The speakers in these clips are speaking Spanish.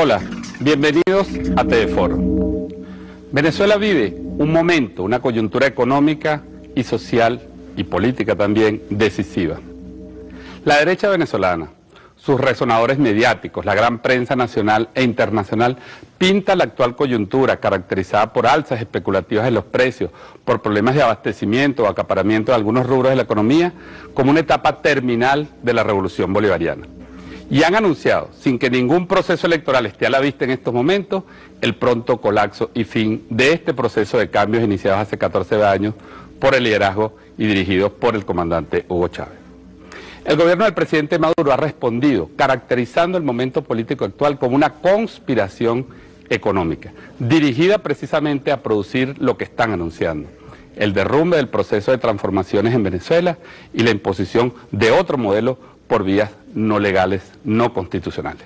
Hola, bienvenidos a TVForo. Venezuela vive un momento, una coyuntura económica y social y política también decisiva. La derecha venezolana, sus resonadores mediáticos, la gran prensa nacional e internacional pinta la actual coyuntura caracterizada por alzas especulativas en los precios, por problemas de abastecimiento o acaparamiento de algunos rubros de la economía como una etapa terminal de la revolución bolivariana. Y han anunciado, sin que ningún proceso electoral esté a la vista en estos momentos, el pronto colapso y fin de este proceso de cambios iniciados hace 14 años por el liderazgo y dirigidos por el comandante Hugo Chávez. El gobierno del presidente Maduro ha respondido caracterizando el momento político actual como una conspiración económica, dirigida precisamente a producir lo que están anunciando: el derrumbe del proceso de transformaciones en Venezuela y la imposición de otro modelo por vías no legales, no constitucionales.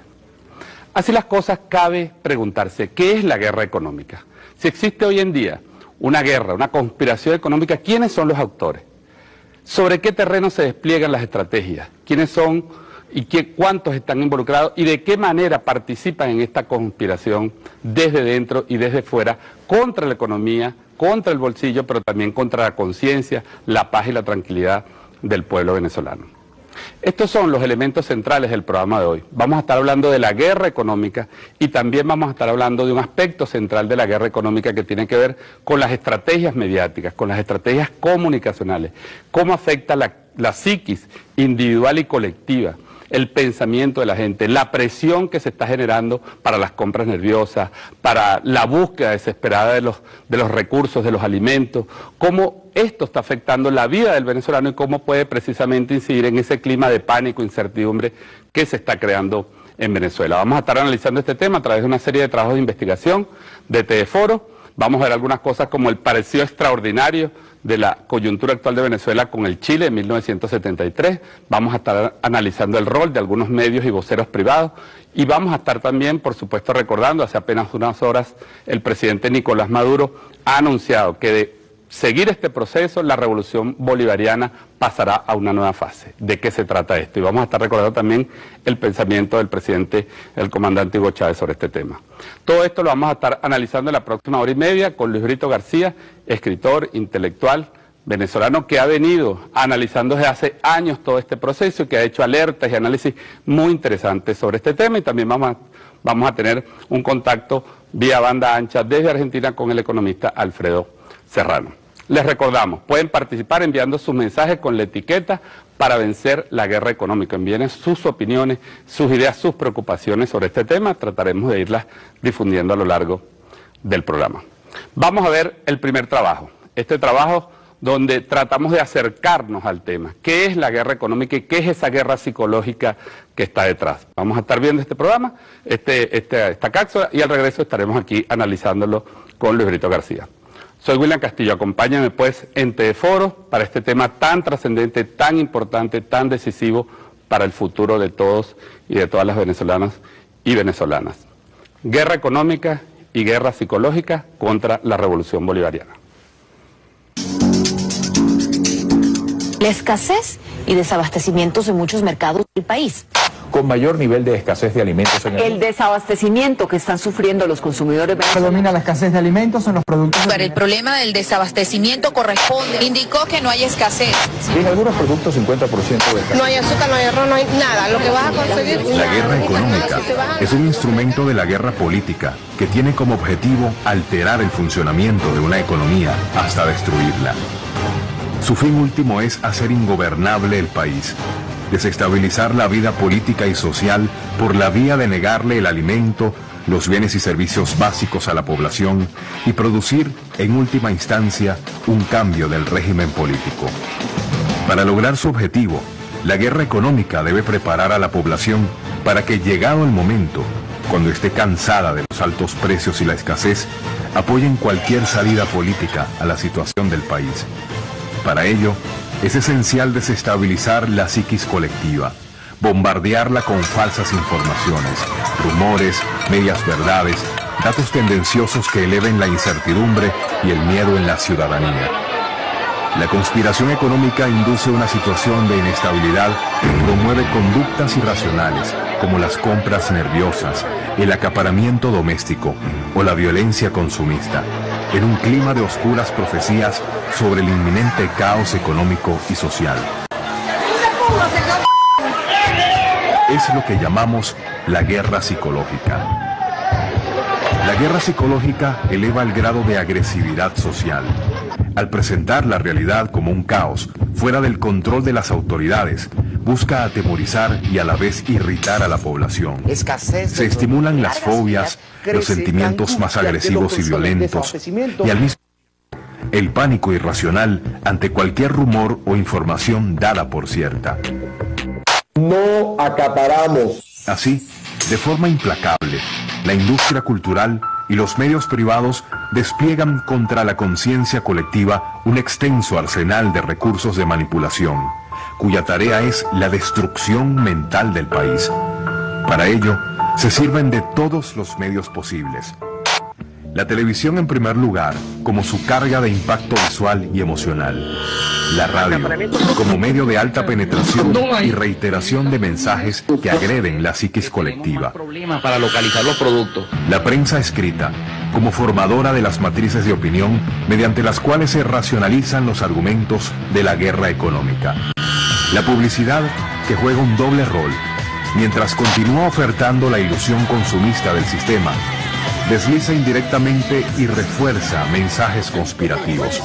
Así las cosas, cabe preguntarse, ¿qué es la guerra económica? Si existe hoy en día una guerra, una conspiración económica, ¿quiénes son los autores? ¿Sobre qué terreno se despliegan las estrategias? ¿Quiénes son y cuántos están involucrados? ¿Y de qué manera participan en esta conspiración desde dentro y desde fuera contra la economía, contra el bolsillo, pero también contra la conciencia, la paz y la tranquilidad del pueblo venezolano? Estos son los elementos centrales del programa de hoy. Vamos a estar hablando de la guerra económica y también vamos a estar hablando de un aspecto central de la guerra económica que tiene que ver con las estrategias mediáticas, con las estrategias comunicacionales, cómo afecta la psiquis individual y colectiva, el pensamiento de la gente, la presión que se está generando para las compras nerviosas, para la búsqueda desesperada de los recursos, de los alimentos, cómo esto está afectando la vida del venezolano y cómo puede precisamente incidir en ese clima de pánico, incertidumbre que se está creando en Venezuela. Vamos a estar analizando este tema a través de una serie de trabajos de investigación de TVForo. Vamos a ver algunas cosas como el parecido extraordinario de la coyuntura actual de Venezuela con el Chile en 1973, vamos a estar analizando el rol de algunos medios y voceros privados y vamos a estar también, por supuesto, recordando, hace apenas unas horas el presidente Nicolás Maduro ha anunciado que de seguir este proceso, la revolución bolivariana pasará a una nueva fase. ¿De qué se trata esto? Y vamos a estar recordando también el pensamiento del presidente, el comandante Hugo Chávez, sobre este tema. Todo esto lo vamos a estar analizando en la próxima hora y media con Luis Brito García, escritor, intelectual venezolano que ha venido analizando desde hace años todo este proceso y que ha hecho alertas y análisis muy interesantes sobre este tema. Y también vamos a tener un contacto vía banda ancha desde Argentina con el economista Alfredo Serrano. Les recordamos, pueden participar enviando sus mensajes con la etiqueta para vencer la guerra económica. Envíen sus opiniones, sus ideas, sus preocupaciones sobre este tema. Trataremos de irlas difundiendo a lo largo del programa. Vamos a ver el primer trabajo. Este trabajo donde tratamos de acercarnos al tema. ¿Qué es la guerra económica y qué es esa guerra psicológica que está detrás? Vamos a estar viendo este programa, esta cápsula, y al regreso estaremos aquí analizándolo con Luis Brito García. Soy William Castillo, acompáñame pues en TVForo para este tema tan trascendente, tan importante, tan decisivo para el futuro de todos y de todas las venezolanas y venezolanas. Guerra económica y guerra psicológica contra la revolución bolivariana. La escasez y desabastecimientos en muchos mercados del país. Con mayor nivel de escasez de alimentos en el desabastecimiento que están sufriendo los consumidores venezolanos. Predomina la escasez de alimentos en los productos. Para el problema del desabastecimiento corresponde. Indicó que no hay escasez. En algunos productos 50% de escasez. No hay azúcar, no hay arroz, no hay nada. Lo que vas a conseguir. La guerra económica es un instrumento de la guerra política que tiene como objetivo alterar el funcionamiento de una economía hasta destruirla. Su fin último es hacer ingobernable el país, desestabilizar la vida política y social por la vía de negarle el alimento, los bienes y servicios básicos a la población y producir, en última instancia, un cambio del régimen político. Para lograr su objetivo, la guerra económica debe preparar a la población para que, llegado el momento, cuando esté cansada de los altos precios y la escasez, apoyen cualquier salida política a la situación del país. Para ello, es esencial desestabilizar la psiquis colectiva, bombardearla con falsas informaciones, rumores, medias verdades, datos tendenciosos que eleven la incertidumbre y el miedo en la ciudadanía. La conspiración económica induce una situación de inestabilidad que promueve conductas irracionales, como las compras nerviosas, el acaparamiento doméstico o la violencia consumista, en un clima de oscuras profecías sobre el inminente caos económico y social. Es lo que llamamos la guerra psicológica. La guerra psicológica eleva el grado de agresividad social. Al presentar la realidad como un caos, fuera del control de las autoridades, busca atemorizar y a la vez irritar a la población. Se estimulan las fobias, los sentimientos más agresivos y violentos, y al mismo tiempo, el pánico irracional ante cualquier rumor o información dada por cierta. No acaparamos. Así, de forma implacable, la industria cultural y los medios privados despliegan contra la conciencia colectiva un extenso arsenal de recursos de manipulación, cuya tarea es la destrucción mental del país. Para ello, se sirven de todos los medios posibles. La televisión en primer lugar, como su carga de impacto visual y emocional. La radio, como medio de alta penetración y reiteración de mensajes que agreden la psiquis colectiva. Para localizar los productos. La prensa escrita, como formadora de las matrices de opinión mediante las cuales se racionalizan los argumentos de la guerra económica. La publicidad, que juega un doble rol, mientras continúa ofertando la ilusión consumista del sistema, desliza indirectamente y refuerza mensajes conspirativos.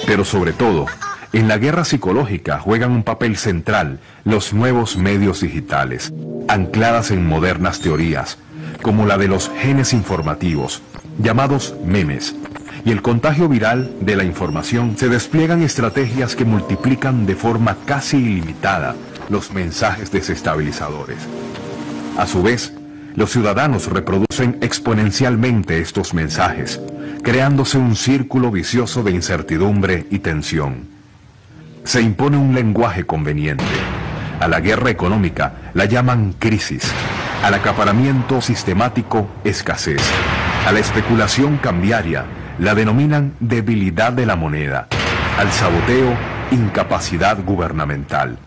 Pero sobre todo, en la guerra psicológica juegan un papel central los nuevos medios digitales, ancladas en modernas teorías, como la de los genes informativos, llamados memes, y el contagio viral de la información. Se despliegan estrategias que multiplican de forma casi ilimitada los mensajes desestabilizadores. A su vez, los ciudadanos reproducen exponencialmente estos mensajes, creándose un círculo vicioso de incertidumbre y tensión. Se impone un lenguaje conveniente. A la guerra económica la llaman crisis, al acaparamiento sistemático escasez, a la especulación cambiaria la denominan debilidad de la moneda, al saboteo incapacidad gubernamental.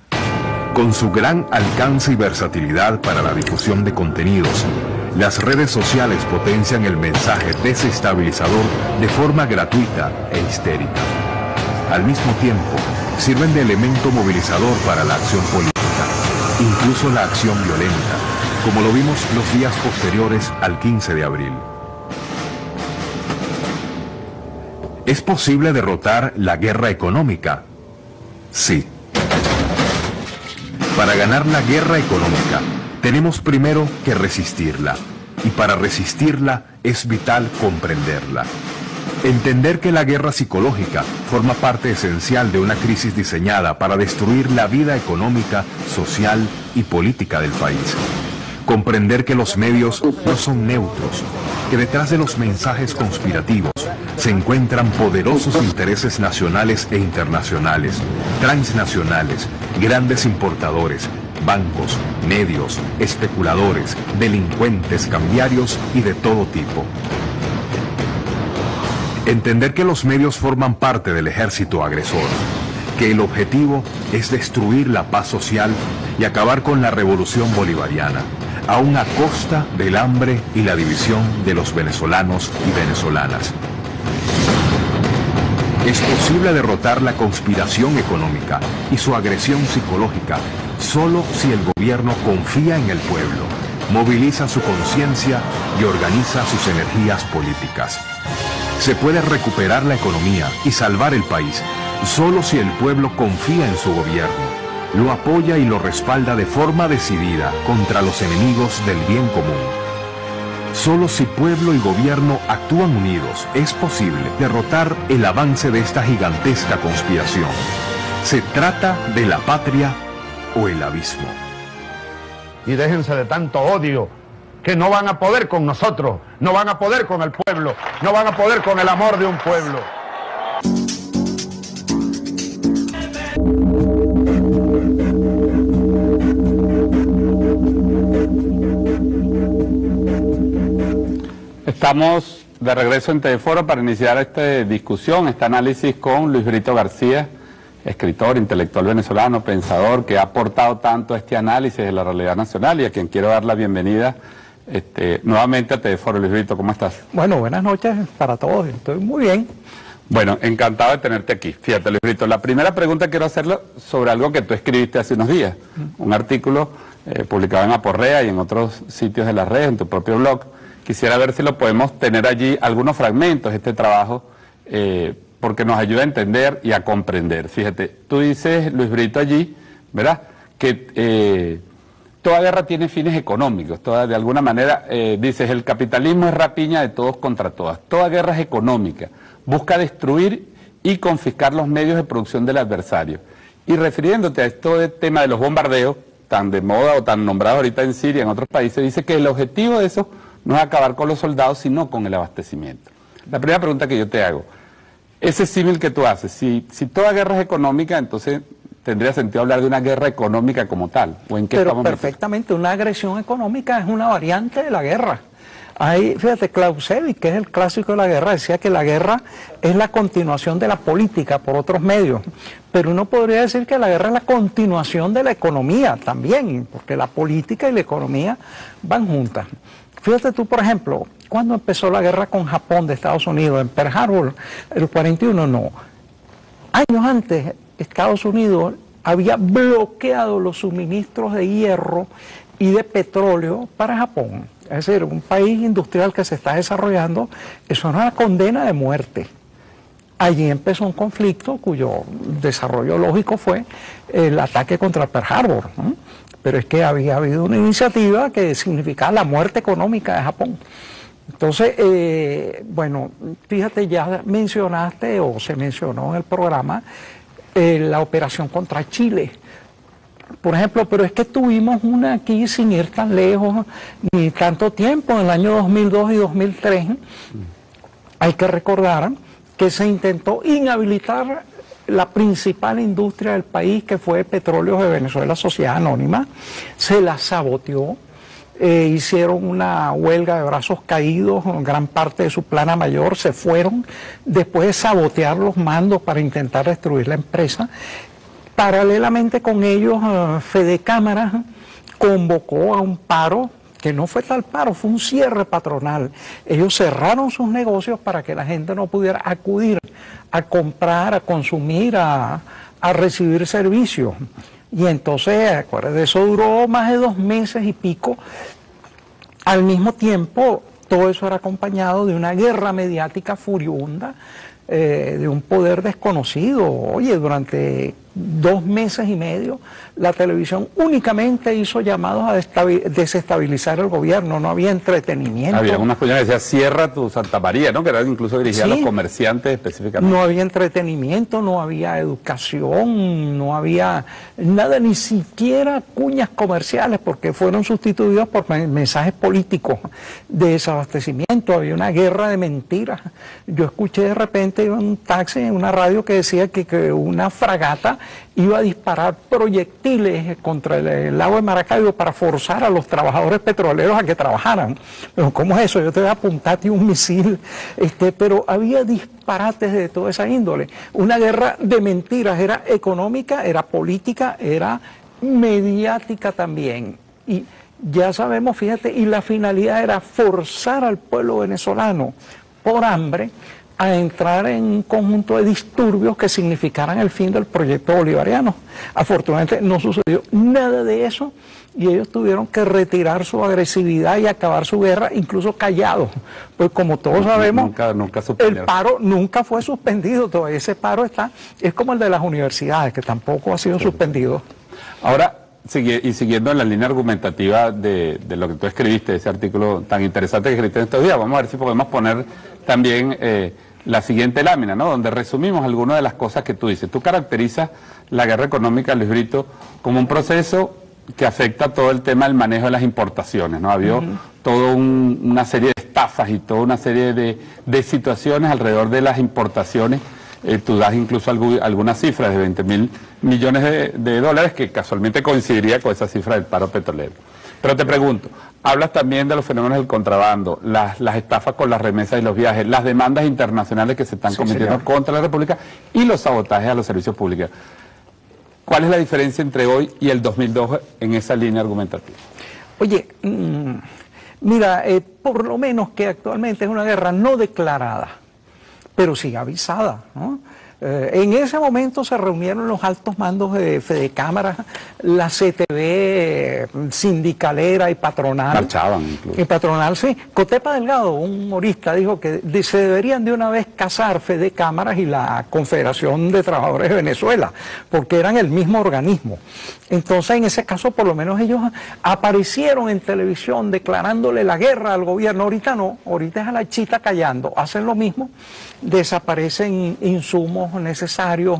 Con su gran alcance y versatilidad para la difusión de contenidos, las redes sociales potencian el mensaje desestabilizador de forma gratuita e histérica. Al mismo tiempo, sirven de elemento movilizador para la acción política, incluso la acción violenta, como lo vimos los días posteriores al 15 de abril. ¿Es posible derrotar la guerra económica? Sí. Para ganar la guerra económica, tenemos primero que resistirla, y para resistirla es vital comprenderla. Entender que la guerra psicológica forma parte esencial de una crisis diseñada para destruir la vida económica, social y política del país. Comprender que los medios no son neutros, que detrás de los mensajes conspirativos se encuentran poderosos intereses nacionales e internacionales, transnacionales, grandes importadores, bancos, medios, especuladores, delincuentes, cambiarios y de todo tipo. Entender que los medios forman parte del ejército agresor, que el objetivo es destruir la paz social y acabar con la revolución bolivariana, aún a costa del hambre y la división de los venezolanos y venezolanas. Es posible derrotar la conspiración económica y su agresión psicológica solo si el gobierno confía en el pueblo, moviliza su conciencia y organiza sus energías políticas. Se puede recuperar la economía y salvar el país solo si el pueblo confía en su gobierno, lo apoya y lo respalda de forma decidida contra los enemigos del bien común. Solo si pueblo y gobierno actúan unidos es posible derrotar el avance de esta gigantesca conspiración. Se trata de la patria o el abismo. Y déjense de tanto odio, que no van a poder con nosotros, no van a poder con el pueblo, no van a poder con el amor de un pueblo. Estamos de regreso en Teleforo para iniciar esta discusión, este análisis con Luis Brito García, escritor, intelectual venezolano, pensador, que ha aportado tanto a este análisis de la realidad nacional y a quien quiero dar la bienvenida nuevamente a TV4. Luis Brito, ¿cómo estás? Bueno, buenas noches para todos, estoy muy bien. Bueno, encantado de tenerte aquí. Fíjate, Luis Brito, la primera pregunta quiero hacerla sobre algo que tú escribiste hace unos días, un artículo publicado en Aporrea y en otros sitios de la red, en tu propio blog. Quisiera ver si lo podemos tener allí, algunos fragmentos de este trabajo, porque nos ayuda a entender y a comprender. Fíjate, tú dices, Luis Brito, allí, ¿verdad?, que toda guerra tiene fines económicos, de alguna manera, dices, el capitalismo es rapiña de todos contra todas, toda guerra es económica, busca destruir y confiscar los medios de producción del adversario. Y refiriéndote a esto del tema de los bombardeos, tan de moda o tan nombrados ahorita en Siria, en otros países, dice que el objetivo de eso no es acabar con los soldados, sino con el abastecimiento. La primera pregunta que yo te hago, ese símil que tú haces, si toda guerra es económica, entonces tendría sentido hablar de una guerra económica como tal, ¿o en qué Pero estamos perfectamente, una agresión económica es una variante de la guerra. Ahí, fíjate, Clausewitz, que es el clásico de la guerra, decía que la guerra es la continuación de la política por otros medios, pero uno podría decir que la guerra es la continuación de la economía también, porque la política y la economía van juntas. Fíjate tú, por ejemplo, ¿cuándo empezó la guerra con Japón de Estados Unidos? ¿En Pearl Harbor? ¿El 41? No. Años antes, Estados Unidos había bloqueado los suministros de hierro y de petróleo para Japón. Es decir, un país industrial que se está desarrollando, eso es una condena de muerte. Allí empezó un conflicto cuyo desarrollo lógico fue el ataque contra Pearl Harbor, ¿no? Pero es que había habido una iniciativa que significaba la muerte económica de Japón. Entonces, bueno, fíjate, ya mencionaste o se mencionó en el programa la operación contra Chile, por ejemplo, pero es que tuvimos una aquí sin ir tan lejos ni tanto tiempo, en el año 2002 y 2003, hay que recordar que se intentó inhabilitar la principal industria del país, que fue Petróleos de Venezuela, Sociedad Anónima, se la saboteó, hicieron una huelga de brazos caídos, gran parte de su plana mayor se fueron, después de sabotear los mandos para intentar destruir la empresa. Paralelamente con ellos, Fede Cámaras convocó a un paro, que no fue tal paro, fue un cierre patronal. Ellos cerraron sus negocios para que la gente no pudiera acudir a comprar, a consumir, a recibir servicios. Y entonces, acuérdate, eso duró más de 2 meses y pico. Al mismo tiempo, todo eso era acompañado de una guerra mediática furibunda, de un poder desconocido. Oye, durante 2 meses y medio, la televisión únicamente hizo llamados a desestabilizar el gobierno, no había entretenimiento. Había unas cuestiones que decía, cierra tu Santa María, ¿no?, que era incluso dirigida a los comerciantes específicamente. No había entretenimiento, no había educación, no había nada, ni siquiera cuñas comerciales, porque fueron sustituidos por mensajes políticos de desabastecimiento. Había una guerra de mentiras. Yo escuché de repente en un taxi, en una radio, que decía que una fragata iba a disparar proyectiles contra el lago de Maracaibo para forzar a los trabajadores petroleros a que trabajaran. Pero ¿cómo es eso? Yo te voy a apuntarte un misil. Pero había disparates de toda esa índole. Una guerra de mentiras, era económica, era política, era mediática también. Y ya sabemos, fíjate, y la finalidad era forzar al pueblo venezolano por hambre a entrar en un conjunto de disturbios que significaran el fin del proyecto bolivariano. Afortunadamente no sucedió nada de eso y ellos tuvieron que retirar su agresividad y acabar su guerra, incluso callados. Pues como todos sabemos, nunca el paro nunca fue suspendido, todavía ese paro está, es como el de las universidades, que tampoco ha sido suspendido. Ahora, siguiendo en la línea argumentativa de lo que tú escribiste, ese artículo tan interesante que escribiste en estos días, vamos a ver si podemos poner también la siguiente lámina, ¿no?, donde resumimos algunas de las cosas que tú dices. Tú caracterizas la guerra económica, Luis Brito, como un proceso que afecta todo el tema del manejo de las importaciones, ¿no? Había toda una serie de estafas y toda una serie de situaciones alrededor de las importaciones. Tú das incluso algunas cifras de 20.000 millones de dólares, que casualmente coincidiría con esa cifra del paro petrolero. Pero te pregunto, hablas también de los fenómenos del contrabando, las estafas con las remesas y los viajes, las demandas internacionales que se están cometiendo contra la República y los sabotajes a los servicios públicos. ¿Cuál es la diferencia entre hoy y el 2002 en esa línea argumentativa? Oye, mira, por lo menos que actualmente es una guerra no declarada, pero sí avisada, ¿no? En ese momento se reunieron los altos mandos de Fedecámara, la CTV sindicalera y patronal. Marchaban incluso. Y patronal, sí. Cotepa Delgado, un humorista, dijo que se deberían de una vez casar Fedecámaras y la Confederación de Trabajadores de Venezuela, porque eran el mismo organismo. Entonces, en ese caso, por lo menos ellos aparecieron en televisión declarándole la guerra al gobierno. Ahorita no, ahorita es a la chita callando. Hacen lo mismo, desaparecen insumos necesarios,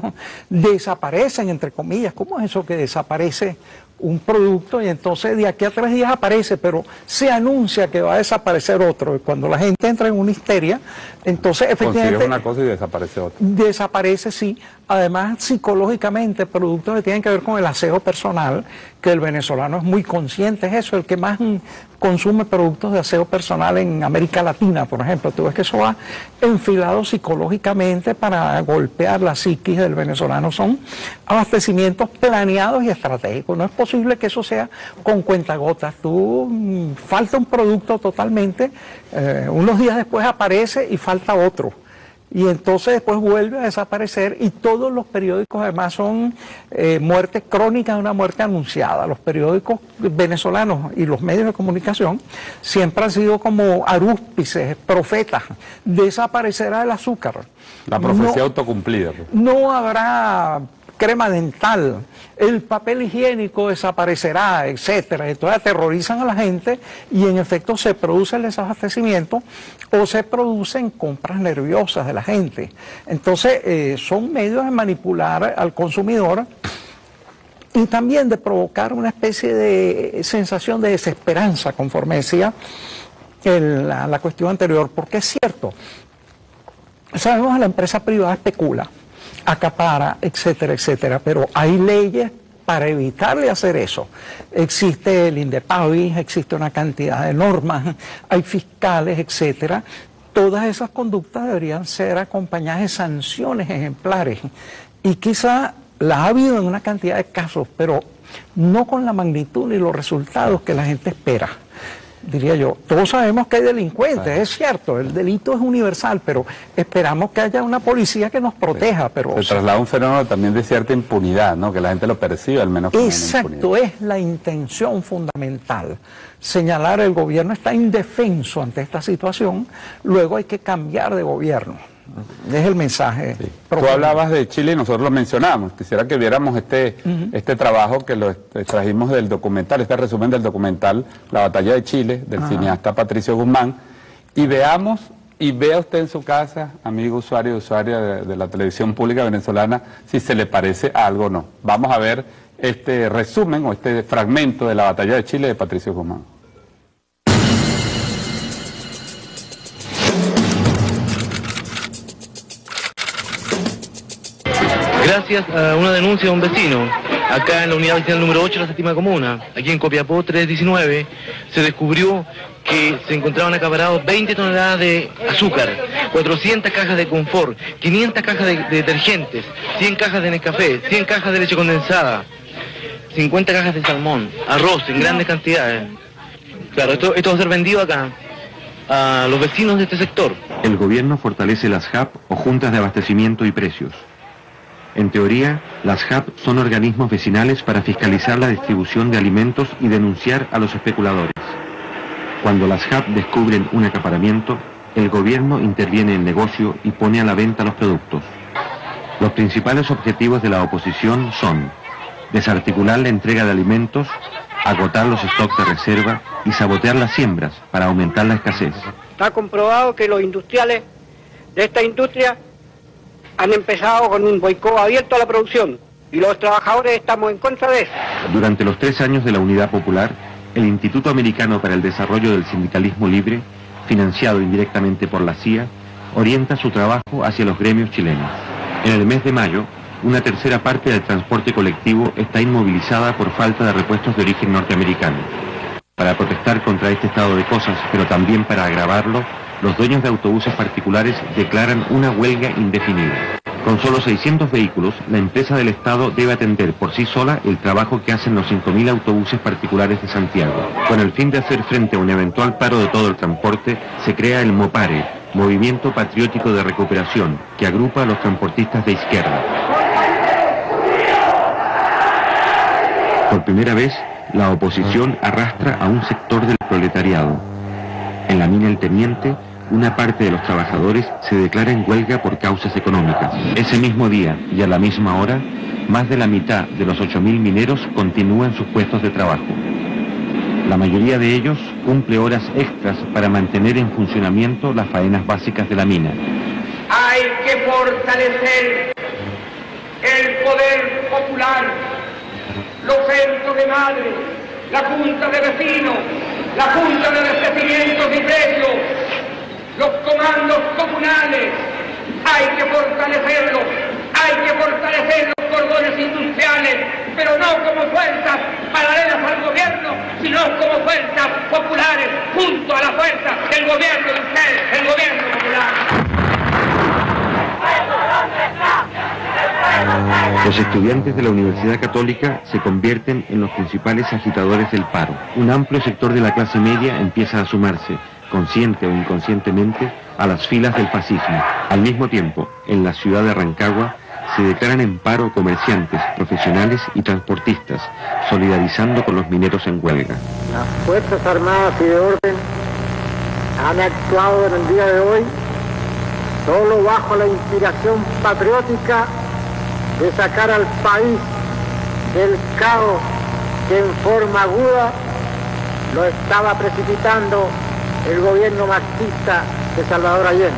desaparecen, entre comillas. ¿Cómo es eso que desaparece un producto y entonces de aquí a 3 días aparece, pero se anuncia que va a desaparecer otro? Y cuando la gente entra en una histeria, entonces efectivamente... Consigues una cosa y desaparece otra. Desaparece, sí. Además, psicológicamente, productos que tienen que ver con el aseo personal, que el venezolano es muy consciente, es eso, el que más consume productos de aseo personal en América Latina, por ejemplo. Tú ves que eso va enfilado psicológicamente para golpear la psiquis del venezolano. Son abastecimientos planeados y estratégicos. No es posible que eso sea con cuentagotas. Falta un producto totalmente, unos días después aparece y falta otro. Y entonces después vuelve a desaparecer y todos los periódicos además son muertes crónicas de una muerte anunciada. Los periódicos venezolanos y los medios de comunicación siempre han sido como arúspices, profetas. Desaparecerá el azúcar. La profecía autocumplida. Pues. No habrá crema dental, el papel higiénico desaparecerá, etcétera. Entonces aterrorizan a la gente y en efecto se produce el desabastecimiento o se producen compras nerviosas de la gente. Entonces son medios de manipular al consumidor y también de provocar una especie de sensación de desesperanza, conforme decía la cuestión anterior, porque es cierto, sabemos que la empresa privada especula, acapara, etcétera, etcétera, pero hay leyes para evitarle hacer eso. Existe el INDEPAVI, existe una cantidad de normas, hay fiscales, etcétera. Todas esas conductas deberían ser acompañadas de sanciones ejemplares y quizá las ha habido en una cantidad de casos, pero no con la magnitud ni los resultados que la gente espera. Diría yo, todos sabemos que hay delincuentes, es cierto, el delito es universal, pero esperamos que haya una policía que nos proteja. Pero se traslada un fenómeno también de cierta impunidad, ¿no? Que la gente lo percibe al menos como exacto, una impunidad. Es la intención fundamental. Señalar el gobierno está indefenso ante esta situación, luego hay que cambiar de gobierno. Es el mensaje. Sí. Tú hablabas de Chile y nosotros lo mencionamos. Quisiera que viéramos este trabajo que lo trajimos del documental, este resumen del documental La Batalla de Chile, del cineasta Patricio Guzmán, y veamos, y vea usted en su casa, amigo usuario y usuaria de la televisión pública venezolana, si se le parece a algo o no. Vamos a ver este resumen o este fragmento de La Batalla de Chile de Patricio Guzmán. Gracias a una denuncia de un vecino, acá en la unidad vecinal número 8 de la 7ª comuna, aquí en Copiapó 319, se descubrió que se encontraban acaparados 20 toneladas de azúcar, 400 cajas de confort, 500 cajas de detergentes, 100 cajas de Nescafé, 100 cajas de leche condensada, 50 cajas de salmón, arroz en grandes cantidades. Claro, esto va a ser vendido acá a los vecinos de este sector. El gobierno fortalece las JAP o juntas de abastecimiento y precios. En teoría, las JAP son organismos vecinales para fiscalizar la distribución de alimentos y denunciar a los especuladores. Cuando las JAP descubren un acaparamiento, el gobierno interviene en el negocio y pone a la venta los productos. Los principales objetivos de la oposición son desarticular la entrega de alimentos, agotar los stocks de reserva y sabotear las siembras para aumentar la escasez. Está comprobado que los industriales de esta industria han empezado con un boicot abierto a la producción y los trabajadores estamos en contra de eso. Durante los 3 años de la Unidad Popular, el Instituto Americano para el Desarrollo del Sindicalismo Libre, financiado indirectamente por la CIA, orienta su trabajo hacia los gremios chilenos. En el mes de mayo, una tercera parte del transporte colectivo está inmovilizada por falta de repuestos de origen norteamericano. Para protestar contra este estado de cosas, pero también para agravarlo, los dueños de autobuses particulares declaran una huelga indefinida. Con solo 600 vehículos, la empresa del Estado debe atender por sí sola el trabajo que hacen los 5.000 autobuses particulares de Santiago. Con el fin de hacer frente a un eventual paro de todo el transporte, se crea el MOPARE, Movimiento Patriótico de Recuperación, que agrupa a los transportistas de izquierda. Por primera vez, la oposición arrastra a un sector del proletariado. En la mina El Teniente, una parte de los trabajadores se declara en huelga por causas económicas. Ese mismo día y a la misma hora, más de la mitad de los 8.000 mineros continúan sus puestos de trabajo. La mayoría de ellos cumple horas extras para mantener en funcionamiento las faenas básicas de la mina. Hay que fortalecer el poder popular, los centros de madre, la junta de vecinos, la junta de abastecimientos y precios, los comandos comunales. Hay que fortalecerlos, hay que fortalecer los cordones industriales, pero no como fuerzas paralelas al gobierno, sino como fuerzas populares, junto a la fuerza del gobierno de ustedes, el gobierno popular. Los estudiantes de la Universidad Católica se convierten en los principales agitadores del paro. Un amplio sector de la clase media empieza a sumarse, consciente o inconscientemente, a las filas del fascismo. Al mismo tiempo, en la ciudad de Rancagua, se declaran en paro comerciantes, profesionales y transportistas, solidarizando con los mineros en huelga. Las Fuerzas Armadas y de Orden han actuado en el día de hoy solo bajo la inspiración patriótica de sacar al país del caos que en forma aguda lo estaba precipitando el gobierno marxista de Salvador Allende.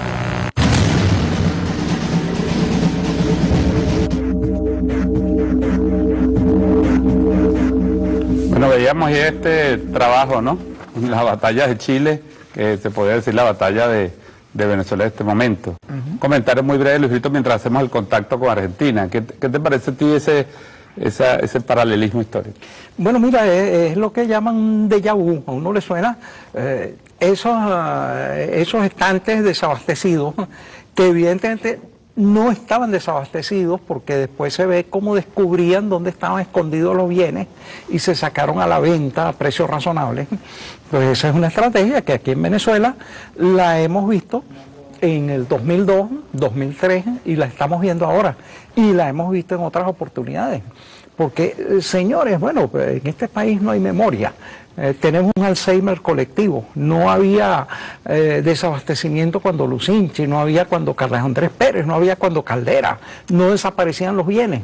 Bueno, veíamos ya este trabajo, ¿no? La batalla de Chile, que se podría decir la batalla de Venezuela en este momento. Un comentario muy breve, Luisito, mientras hacemos el contacto con Argentina. ¿Qué te parece a ti ese paralelismo histórico? Bueno, mira, es lo que llaman un déjà vu. A uno le suena esos estantes desabastecidos, que evidentemente no estaban desabastecidos, porque después se ve cómo descubrían dónde estaban escondidos los bienes y se sacaron a la venta a precios razonables. Pues esa es una estrategia que aquí en Venezuela la hemos visto en el 2002, 2003 y la estamos viendo ahora, y la hemos visto en otras oportunidades. Porque, señores, bueno, en este país no hay memoria. Tenemos un Alzheimer colectivo. No había desabastecimiento cuando Lucinchi, no había cuando Carlos Andrés Pérez, no había cuando Caldera, no desaparecían los bienes.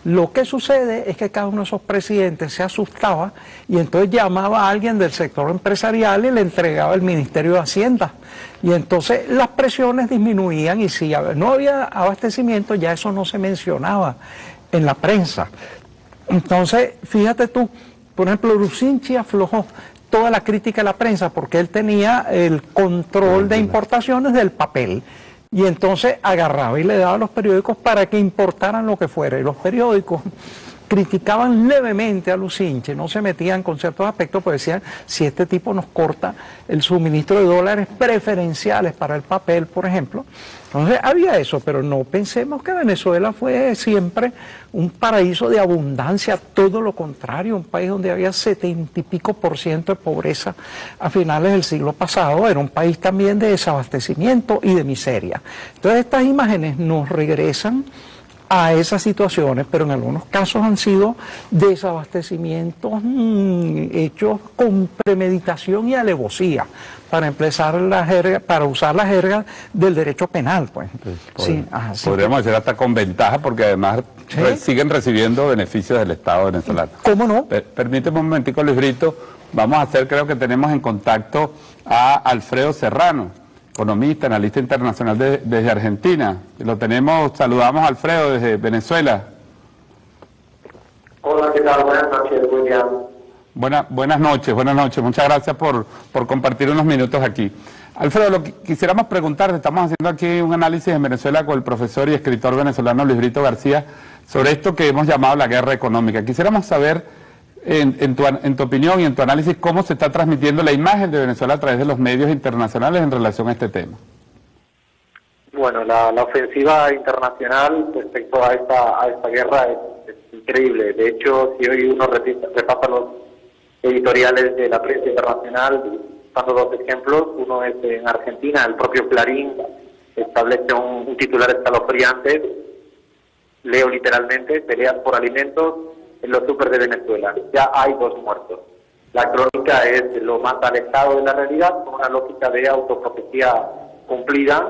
Lo que sucede es que cada uno de esos presidentes se asustaba y entonces llamaba a alguien del sector empresarial y le entregaba el Ministerio de Hacienda. Y entonces las presiones disminuían, y si no había abastecimiento ya eso no se mencionaba en la prensa. Entonces, fíjate tú, por ejemplo, Lucinchi aflojó toda la crítica de la prensa porque él tenía el control de importaciones del papel. Y entonces agarraba y le daba a los periódicos para que importaran lo que fuera. Y los periódicos criticaban levemente a Lucinchi, no se metían con ciertos aspectos, pues decían, si este tipo nos corta el suministro de dólares preferenciales para el papel, por ejemplo. Entonces había eso, pero no pensemos que Venezuela fue siempre un paraíso de abundancia, todo lo contrario, un país donde había 70 y pico % de pobreza a finales del siglo pasado, era un país también de desabastecimiento y de miseria. Entonces estas imágenes nos regresan a esas situaciones, pero en algunos casos han sido desabastecimientos hechos con premeditación y alevosía, para empezar la jerga, para usar la jerga del derecho penal, pues. Sí, podríamos decir hasta con ventaja, porque además siguen recibiendo beneficios del Estado venezolano. ¿Cómo no? Permíteme un momentico, Luis Brito, vamos a hacer, creo que tenemos en contacto a Alfredo Serrano, economista, analista internacional desde Argentina. Lo tenemos, saludamos a Alfredo desde Venezuela. Hola, ¿qué tal? Buenas noches, William. Buenas noches, muchas gracias por compartir unos minutos aquí. Alfredo, lo que quisiéramos preguntarte, estamos haciendo aquí un análisis en Venezuela con el profesor y escritor venezolano Luis Brito García sobre esto que hemos llamado la guerra económica. Quisiéramos saber en tu opinión y en tu análisis, cómo se está transmitiendo la imagen de Venezuela a través de los medios internacionales en relación a este tema. Bueno, la ofensiva internacional respecto a esta guerra es increíble. De hecho, si hoy uno repasa los editoriales de la prensa internacional, dando dos ejemplos, uno es en Argentina, el propio Clarín establece un titular escalofriante, leo literalmente: peleas por alimentos en los súper de Venezuela, ya hay 2 muertos. La crónica es lo más alejado de la realidad, con una lógica de autoprofecía cumplida,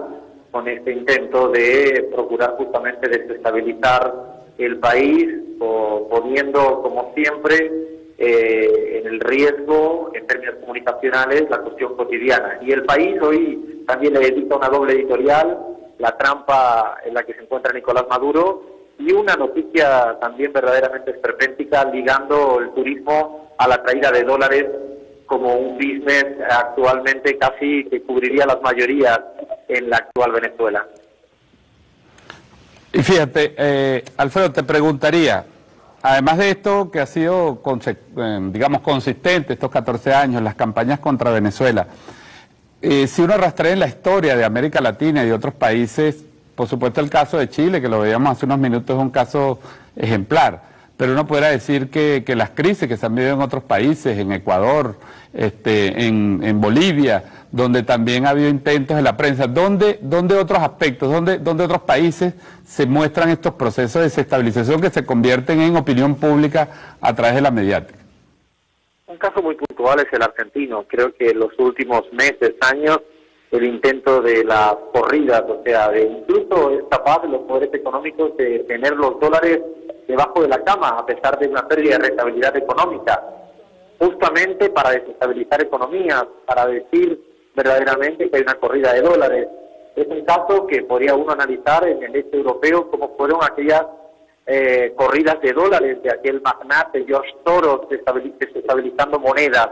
con este intento de procurar justamente desestabilizar el país, poniendo como siempre en el riesgo, en términos comunicacionales, la cuestión cotidiana. Y el país hoy también le dedica una doble editorial, la trampa en la que se encuentra Nicolás Maduro, y una noticia también verdaderamente esperpéntica, ligando el turismo a la traída de dólares como un business actualmente casi que cubriría las mayorías en la actual Venezuela. Y fíjate, Alfredo, te preguntaría, además de esto que ha sido, digamos, consistente estos 14 años, las campañas contra Venezuela, si uno rastrea en la historia de América Latina y de otros países, por supuesto el caso de Chile, que lo veíamos hace unos minutos, es un caso ejemplar, pero uno podría decir que las crisis que se han vivido en otros países, en Ecuador, en Bolivia, donde también ha habido intentos de la prensa, ¿dónde otros aspectos, dónde otros países se muestran estos procesos de desestabilización que se convierten en opinión pública a través de la mediática? Un caso muy puntual es el argentino. Creo que en los últimos meses, años, el intento de las corridas, o sea, de incluso es capaz de los poderes económicos de tener los dólares debajo de la cama, a pesar de una pérdida de rentabilidad económica, justamente para desestabilizar economías, para decir verdaderamente que hay una corrida de dólares. Es un caso que podría uno analizar en el este europeo, como fueron aquellas corridas de dólares de aquel magnate George Soros desestabilizando monedas.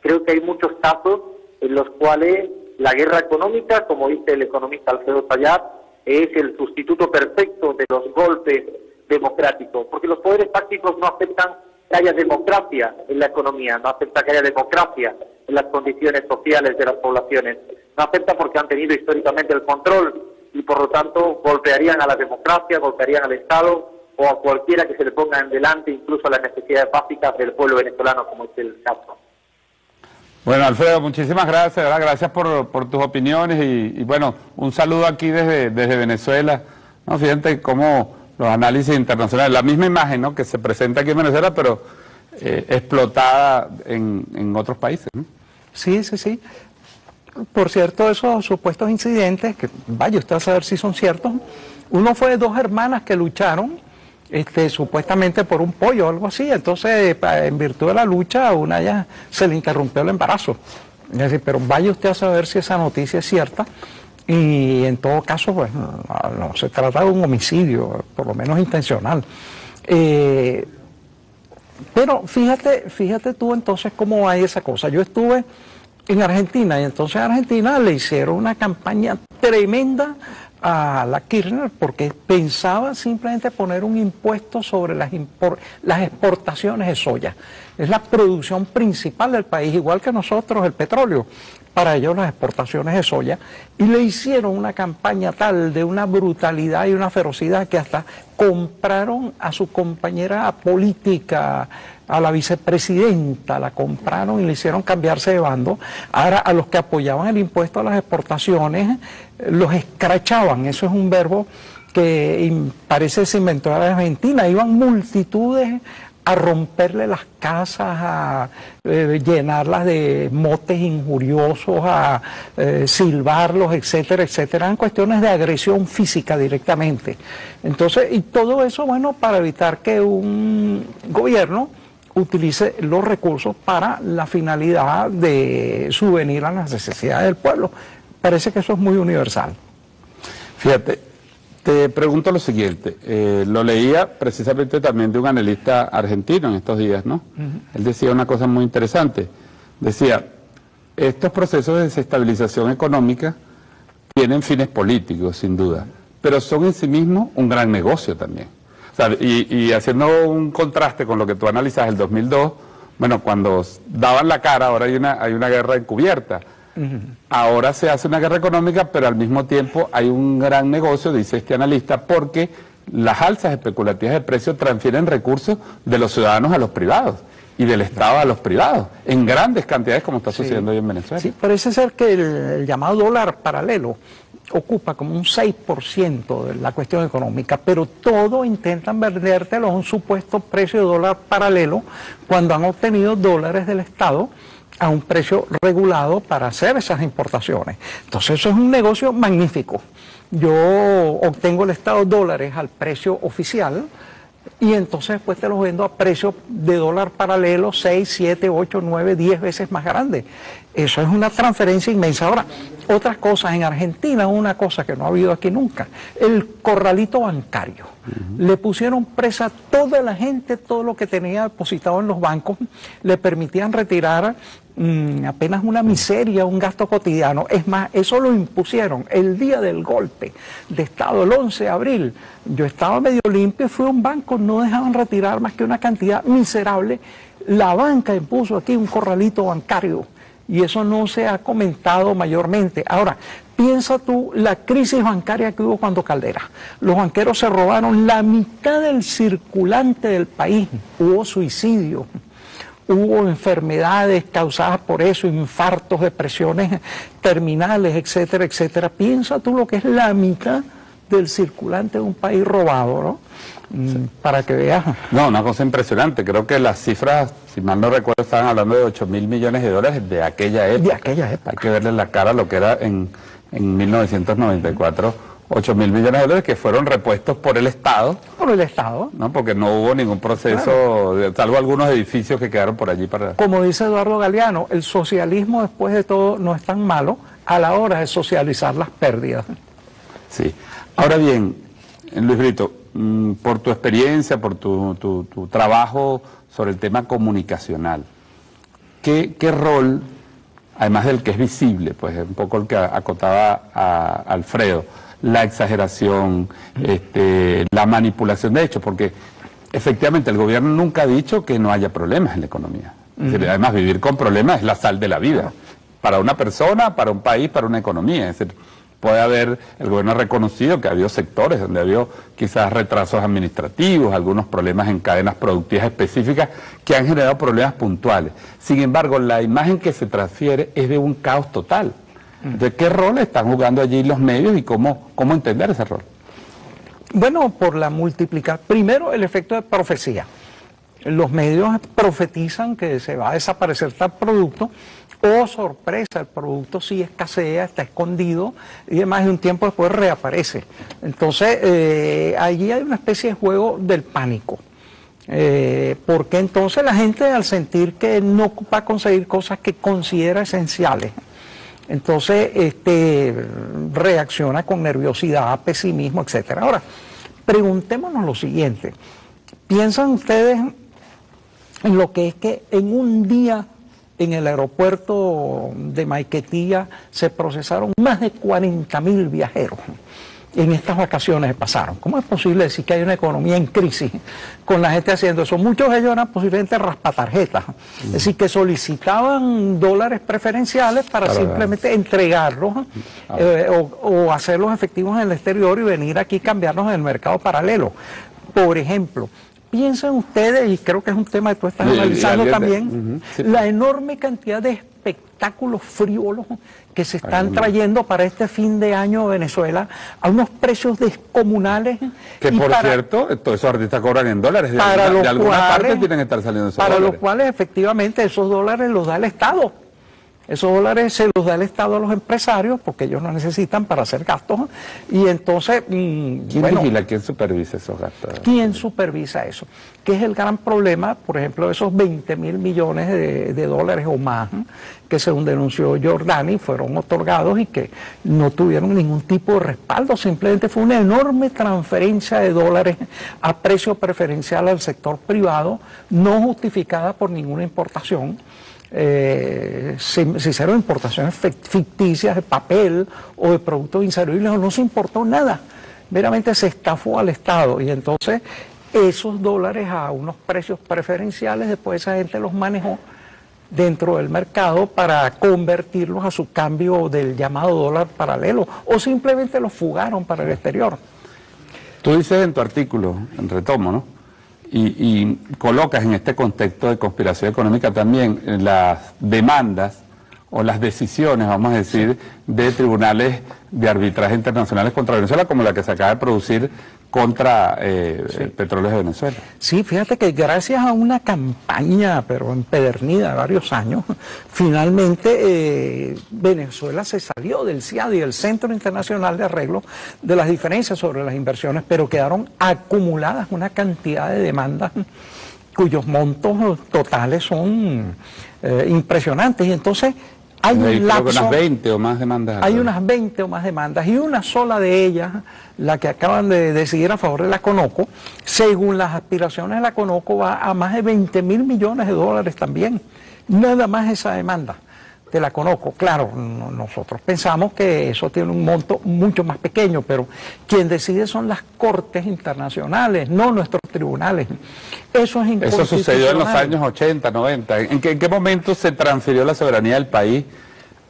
Creo que hay muchos casos en los cuales la guerra económica, como dice el economista Alfredo Sayat, es el sustituto perfecto de los golpes democráticos, porque los poderes fácticos no aceptan que haya democracia en la economía, no aceptan que haya democracia en las condiciones sociales de las poblaciones, no aceptan porque han tenido históricamente el control y por lo tanto golpearían a la democracia, golpearían al Estado o a cualquiera que se le ponga en delante, incluso a las necesidades básicas del pueblo venezolano, como es el caso. Bueno, Alfredo, muchísimas gracias, ¿verdad? Gracias por tus opiniones y bueno, un saludo aquí desde Venezuela. No, fíjate cómo los análisis internacionales, la misma imagen, ¿no?, que se presenta aquí en Venezuela, pero explotada en otros países, ¿no? Sí, sí, sí. Por cierto, esos supuestos incidentes, que vaya usted a saber si son ciertos, uno fue de 2 hermanas que lucharon, supuestamente por un pollo o algo así, entonces en virtud de la lucha a una ya se le interrumpió el embarazo. Es decir, pero vaya usted a saber si esa noticia es cierta, y en todo caso, pues no se trata de un homicidio, por lo menos intencional. Pero fíjate tú entonces cómo hay esa cosa. Yo estuve en Argentina y entonces a Argentina le hicieron una campaña tremenda a la Kirchner porque pensaba simplemente poner un impuesto sobre las exportaciones de soya. Es la producción principal del país, igual que nosotros el petróleo, para ellos las exportaciones de soya, y le hicieron una campaña tal de una brutalidad y una ferocidad que hasta compraron a su compañera política, a la vicepresidenta, la compraron y le hicieron cambiarse de bando. Ahora a los que apoyaban el impuesto a las exportaciones los escrachaban, eso es un verbo que parece se inventó en Argentina, iban multitudes a romperle las casas, a llenarlas de motes injuriosos, a silbarlos, etcétera, etcétera. Eran cuestiones de agresión física directamente. Entonces, y todo eso, bueno, para evitar que un gobierno utilice los recursos para la finalidad de subvenir a las necesidades del pueblo. Parece que eso es muy universal. Fíjate, te pregunto lo siguiente, lo leía precisamente también de un analista argentino en estos días, ¿no? Él decía una cosa muy interesante, decía, estos procesos de desestabilización económica tienen fines políticos, sin duda, pero son en sí mismos un gran negocio también. O sea, y haciendo un contraste con lo que tú analizas el 2002, Bueno, cuando daban la cara, ahora hay una guerra encubierta. Ahora se hace una guerra económica, pero al mismo tiempo hay un gran negocio, dice este analista, porque las alzas especulativas de precios transfieren recursos de los ciudadanos a los privados y del Estado a los privados, en grandes cantidades como está sucediendo hoy en Venezuela. Sí, parece ser que el llamado dólar paralelo ocupa como un 6% de la cuestión económica, pero todo intentan vendértelo a un supuesto precio de dólar paralelo cuando han obtenido dólares del Estado a un precio regulado para hacer esas importaciones. Entonces eso es un negocio magnífico. Yo obtengo el Estado dólares al precio oficial y entonces después te los vendo a precio de dólar paralelo 6, 7, 8, 9, 10 veces más grande. Eso es una transferencia inmensa. Ahora, otras cosas, en Argentina, una cosa que no ha habido aquí nunca, el corralito bancario. Le pusieron presa a toda la gente, todo lo que tenía depositado en los bancos, le permitían retirar apenas una miseria, un gasto cotidiano. Es más, eso lo impusieron el día del golpe de Estado, el 11 de abril. Yo estaba medio limpio y fui a un banco, no dejaban retirar más que una cantidad miserable. La banca impuso aquí un corralito bancario y eso no se ha comentado mayormente. Ahora, piensa tú la crisis bancaria que hubo cuando Caldera. Los banqueros se robaron la mitad del circulante del país, hubo suicidio. Hubo enfermedades causadas por eso, infartos, depresiones terminales, etcétera, etcétera. Piensa tú lo que es la mitad del circulante de un país robado, ¿no? Para que veas. No, una cosa impresionante. Creo que las cifras, si mal no recuerdo, estaban hablando de 8.000 millones de dólares de aquella época. De aquella época. Hay que verle la cara a lo que era en 1994. 8.000 millones de dólares que fueron repuestos por el Estado. Por el Estado. No, porque no hubo ningún proceso, claro, salvo algunos edificios que quedaron por allí para... Como dice Eduardo Galeano, el socialismo después de todo no es tan malo a la hora de socializar las pérdidas. Sí. Ahora bien, Luis Brito, por tu experiencia, por tu trabajo sobre el tema comunicacional, ¿qué rol, además del que es visible, pues es un poco el que acotaba a Alfredo, la exageración, la manipulación de hechos, porque efectivamente el gobierno nunca ha dicho que no haya problemas en la economía. Es decir, además, vivir con problemas es la sal de la vida, para una persona, para un país, para una economía. Es decir, puede haber, el gobierno ha reconocido que ha habido sectores donde ha habido quizás retrasos administrativos, algunos problemas en cadenas productivas específicas que han generado problemas puntuales. Sin embargo, la imagen que se transfiere es de un caos total. ¿De qué rol están jugando allí los medios y cómo entender ese rol? Bueno, por la multiplicación. Primero, el efecto de profecía. Los medios profetizan que se va a desaparecer tal producto, o sorpresa, el producto sí escasea, está escondido, y además de un tiempo después reaparece. Entonces, allí hay una especie de juego del pánico. Porque entonces la gente, al sentir que no va a conseguir cosas que considera esenciales, entonces reacciona con nerviosidad, pesimismo, etcétera. Ahora, preguntémonos lo siguiente. ¿Piensan ustedes en lo que es que en un día en el aeropuerto de Maiquetía se procesaron más de 40.000 viajeros? En estas vacaciones pasaron. ¿Cómo es posible decir que hay una economía en crisis con la gente haciendo eso? Muchos de ellos eran posiblemente raspatarjetas, es decir, que solicitaban dólares preferenciales para simplemente entregarlos o hacerlos efectivos en el exterior y venir aquí y cambiarlos en el mercado paralelo. Por ejemplo, piensan ustedes, y creo que es un tema que tú estás analizando también, la enorme cantidad de espectáculos frívolos que se están trayendo para este fin de año a Venezuela a unos precios descomunales. Que por cierto, todos esos artistas cobran en dólares, de alguna parte tienen que estar saliendo esos dólares. Para los cuales efectivamente esos dólares los da el Estado. Esos dólares se los da el Estado a los empresarios porque ellos no necesitan para hacer gastos. Y entonces... ¿Quién vigila? ¿Quién supervisa esos gastos? ¿Quién supervisa eso? Que es el gran problema, por ejemplo, esos 20.000 millones de dólares o más que según denunció Giordani fueron otorgados y que no tuvieron ningún tipo de respaldo. Simplemente fue una enorme transferencia de dólares a precio preferencial al sector privado, no justificada por ninguna importación. Se hicieron importaciones ficticias de papel o de productos inservibles, o no se importó nada, meramente se estafó al Estado. Y entonces esos dólares a unos precios preferenciales, después esa gente los manejó dentro del mercado para convertirlos a su cambio del llamado dólar paralelo, o simplemente los fugaron para el exterior. Tú dices en tu artículo, en retomo, ¿no? Y colocas en este contexto de conspiración económica también las demandas o las decisiones, vamos a decir, de tribunales de arbitraje internacionales contra Venezuela, como la que se acaba de producir contra Petróleos de Venezuela. Sí, fíjate que gracias a una campaña, pero empedernida de varios años, finalmente Venezuela se salió del CIADI, el Centro Internacional de Arreglo de las Diferencias sobre las Inversiones, pero quedaron acumuladas una cantidad de demandas cuyos montos totales son impresionantes, y entonces hay un lapso, unas 20 o más demandas. Hay unas 20 o más demandas, y una sola de ellas, la que acaban de decidir a favor de la Conoco, según las aspiraciones de la Conoco, va a más de 20.000 millones de dólares también. Nada más esa demanda de la Conoco. Claro, nosotros pensamos que eso tiene un monto mucho más pequeño, pero quien decide son las cortes internacionales, no nuestros tribunales. Eso es inconstitucional. Eso sucedió en los años 80, 90. ¿En qué momento se transfirió la soberanía del país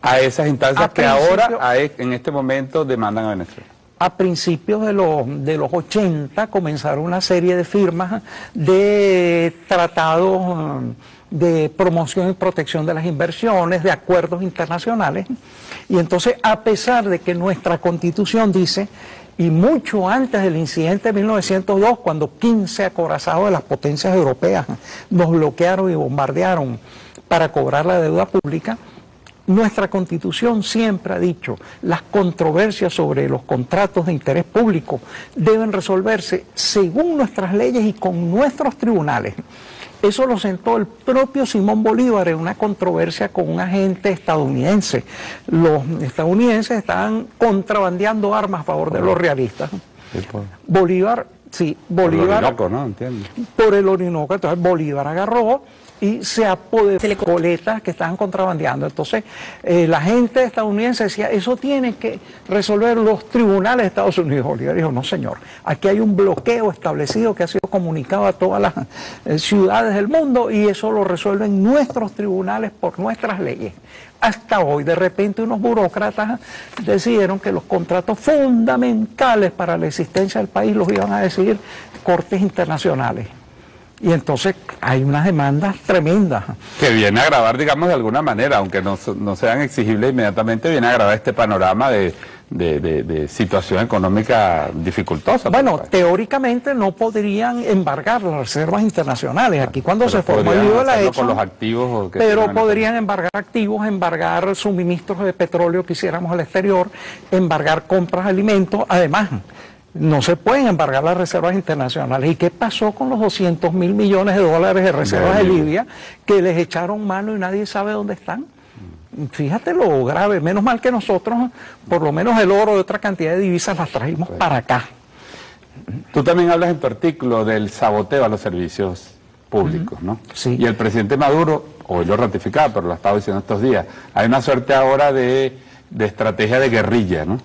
a esas instancias que ahora, en este momento, demandan a Venezuela? A principios de los 80 comenzaron una serie de firmas de tratados de promoción y protección de las inversiones, de acuerdos internacionales, y entonces, a pesar de que nuestra Constitución dice, y mucho antes del incidente de 1902, cuando 15 acorazados de las potencias europeas nos bloquearon y bombardearon para cobrar la deuda pública, nuestra Constitución siempre ha dicho, las controversias sobre los contratos de interés público deben resolverse según nuestras leyes y con nuestros tribunales. Eso lo sentó el propio Simón Bolívar en una controversia con un agente estadounidense. Los estadounidenses estaban contrabandeando armas a favor de los realistas. Bolívar, por el Orinoco, ¿no? Entiendo. Por el Orinoco, entonces Bolívar agarró y se apoderó de coletas que estaban contrabandeando. Entonces, la gente estadounidense decía, eso tiene que resolver los tribunales de Estados Unidos. Bolívar dijo, no señor, aquí hay un bloqueo establecido que ha sido comunicado a todas las ciudades del mundo, y eso lo resuelven nuestros tribunales por nuestras leyes. Hasta hoy, de repente, unos burócratas decidieron que los contratos fundamentales para la existencia del país los iban a decidir cortes internacionales. Y entonces hay unas demandas tremendas. Que viene a agravar, digamos, de alguna manera, aunque no sean exigibles inmediatamente, viene a agravar este panorama de situación económica dificultosa. Bueno, teóricamente no podrían embargar las reservas internacionales. Aquí cuando se formó el lío de la Exxon, con los activos pero podrían embargar activos, embargar suministros de petróleo que hiciéramos al exterior, embargar compras de alimentos. Además, no se pueden embargar las reservas internacionales. ¿Y qué pasó con los 200.000 millones de dólares de reservas de Libia que les echaron mano y nadie sabe dónde están? Fíjate lo grave. Menos mal que nosotros, por lo menos el oro y otra cantidad de divisas las trajimos para acá. Tú también hablas en tu artículo del saboteo a los servicios públicos, ¿no? Sí. Y el presidente Maduro, hoy lo ratificaba, pero lo estaba diciendo estos días, hay una suerte ahora de estrategia de guerrilla, ¿no?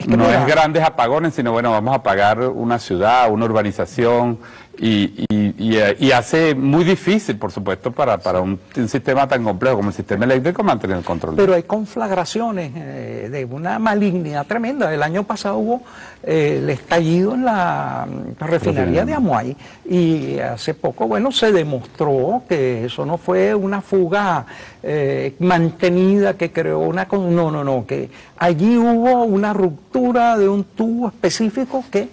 No es grandes apagones, sino bueno, vamos a apagar una ciudad, una urbanización, y hace muy difícil, por supuesto, para un sistema tan complejo como el sistema eléctrico mantener el control. Pero hay conflagraciones de una malignidad tremenda. El año pasado hubo el estallido en la refinería de Amuay, y hace poco, bueno, se demostró que eso no fue una fuga mantenida que creó una... No, que allí hubo una ruptura de un tubo específico que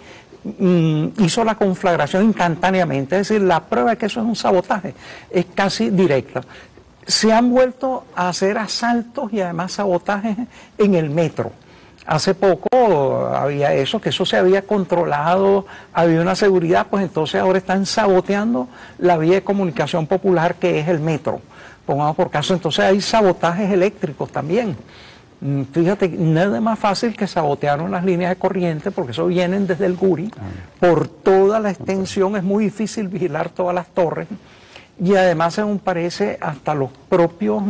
hizo la conflagración instantáneamente. Es decir, la prueba de que eso es un sabotaje es casi directa. Se han vuelto a hacer asaltos y además sabotajes en el metro. Hace poco había eso, que eso se había controlado, había una seguridad, pues entonces ahora están saboteando la vía de comunicación popular que es el metro. Pongamos por caso, entonces hay sabotajes eléctricos también. Fíjate, nada más fácil que sabotearon las líneas de corriente, porque eso vienen desde el Guri, por toda la extensión, es muy difícil vigilar todas las torres, y además, según parece, hasta los propios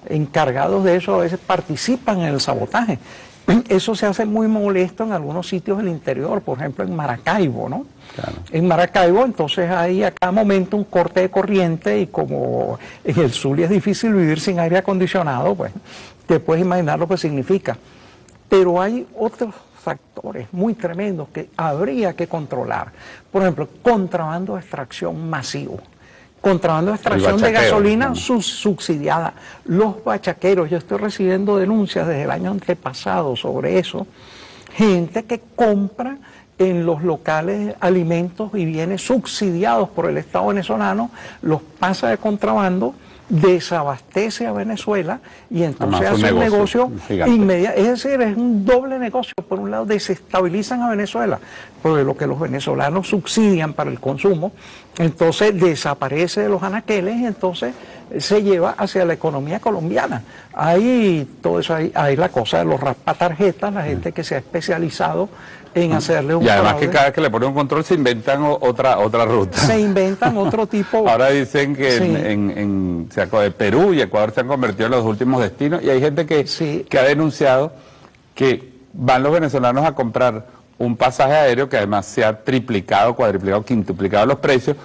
encargados de eso a veces participan en el sabotaje. Eso se hace muy molesto en algunos sitios del interior, por ejemplo en Maracaibo, ¿no? Claro. En Maracaibo, entonces hay a cada momento un corte de corriente y como en el Zulia es difícil vivir sin aire acondicionado, pues te puedes imaginar lo que significa. Pero hay otros factores muy tremendos que habría que controlar. Por ejemplo, contrabando de extracción masivo. Contrabando de extracción de gasolina subsidiada. Los bachaqueros, yo estoy recibiendo denuncias desde el año antepasado sobre eso. Gente que compra en los locales alimentos y bienes subsidiados por el Estado venezolano, los pasa de contrabando, desabastece a Venezuela y entonces hace un negocio inmediato. Es decir, es un doble negocio. Por un lado, desestabilizan a Venezuela, porque lo que los venezolanos subsidian para el consumo, entonces desaparece de los anaqueles y entonces se lleva hacia la economía colombiana. Ahí todo eso, hay la cosa de los raspatarjetas, la gente que se ha especializado en hacerle un y además fraude. Que cada vez que le ponen un control se inventan otra ruta. Se inventan otro tipo. Ahora dicen que Sí. en Perú y Ecuador se han convertido en los últimos destinos y hay gente que ha denunciado que van los venezolanos a comprar un pasaje aéreo que además se ha triplicado, cuadriplicado, quintuplicado los precios.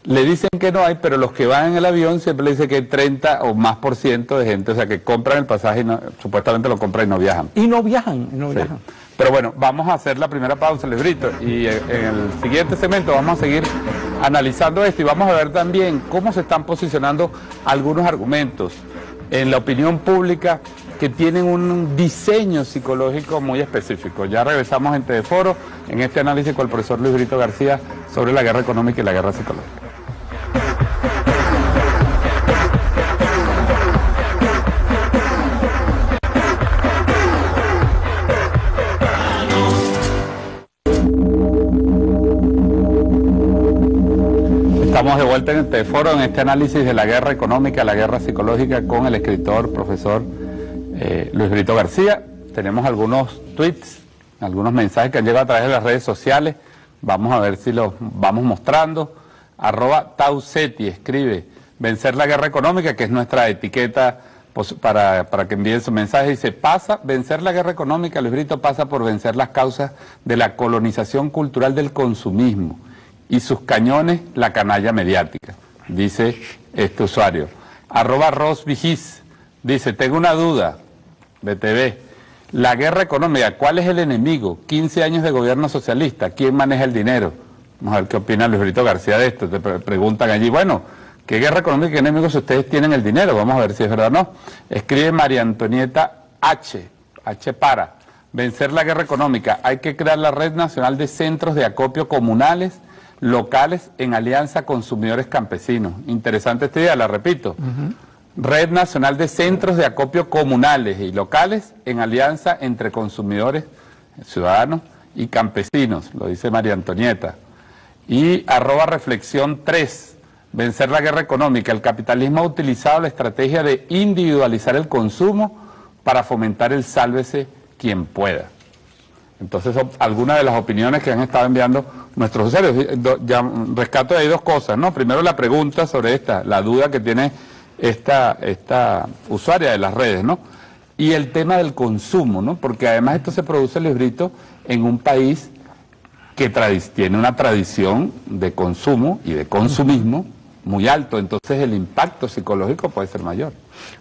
Le dicen que no hay, pero los que van en el avión siempre le dicen que hay 30 o más % de gente, o sea, que compran el pasaje y supuestamente lo compran y no viajan. Y no viajan, no viajan. Pero bueno, vamos a hacer la primera pausa, Librito, y en el siguiente segmento vamos a seguir analizando esto y vamos a ver también cómo se están posicionando algunos argumentos en la opinión pública que tienen un diseño psicológico muy específico. Ya regresamos en Teleforo en este análisis con el profesor Luis Brito García sobre la guerra económica y la guerra psicológica. Estamos de vuelta en el Teleforo en este análisis de la guerra económica, la guerra psicológica con el escritor, profesor Luis Brito García. Tenemos algunos tweets, algunos mensajes que han llegado a través de las redes sociales. Vamos a ver si los vamos mostrando. @Tausetti escribe: vencer la guerra económica, que es nuestra etiqueta para que envíen su mensaje. Dice: vencer la guerra económica, Luis Brito, pasa por vencer las causas de la colonización cultural del consumismo y sus cañones, la canalla mediática, dice este usuario. @Rosvigis dice: tengo una duda, BTV, la guerra económica, ¿cuál es el enemigo? 15 años de gobierno socialista, ¿quién maneja el dinero? Vamos a ver qué opina Luis Brito García de esto. Te preguntan allí, bueno, ¿qué guerra económica y qué enemigos ustedes tienen el dinero? Vamos a ver si es verdad o no. Escribe María Antonieta H para vencer la guerra económica, hay que crear la Red Nacional de Centros de Acopio Comunales locales en alianza consumidores campesinos. Interesante esta idea, la repito. Red Nacional de Centros de Acopio Comunales y locales en alianza entre consumidores, ciudadanos y campesinos, lo dice María Antonieta. Y @reflexión 3, vencer la guerra económica. El capitalismo ha utilizado la estrategia de individualizar el consumo para fomentar el sálvese quien pueda. Entonces son algunas de las opiniones que han estado enviando nuestros usuarios. Ya rescato de ahí dos cosas, ¿no? Primero la pregunta sobre la duda que tiene esta usuaria de las redes, ¿no? Y el tema del consumo, ¿no? Porque además esto se produce, Luis Brito, en un país que tiene una tradición de consumo y de consumismo muy alto, entonces el impacto psicológico puede ser mayor.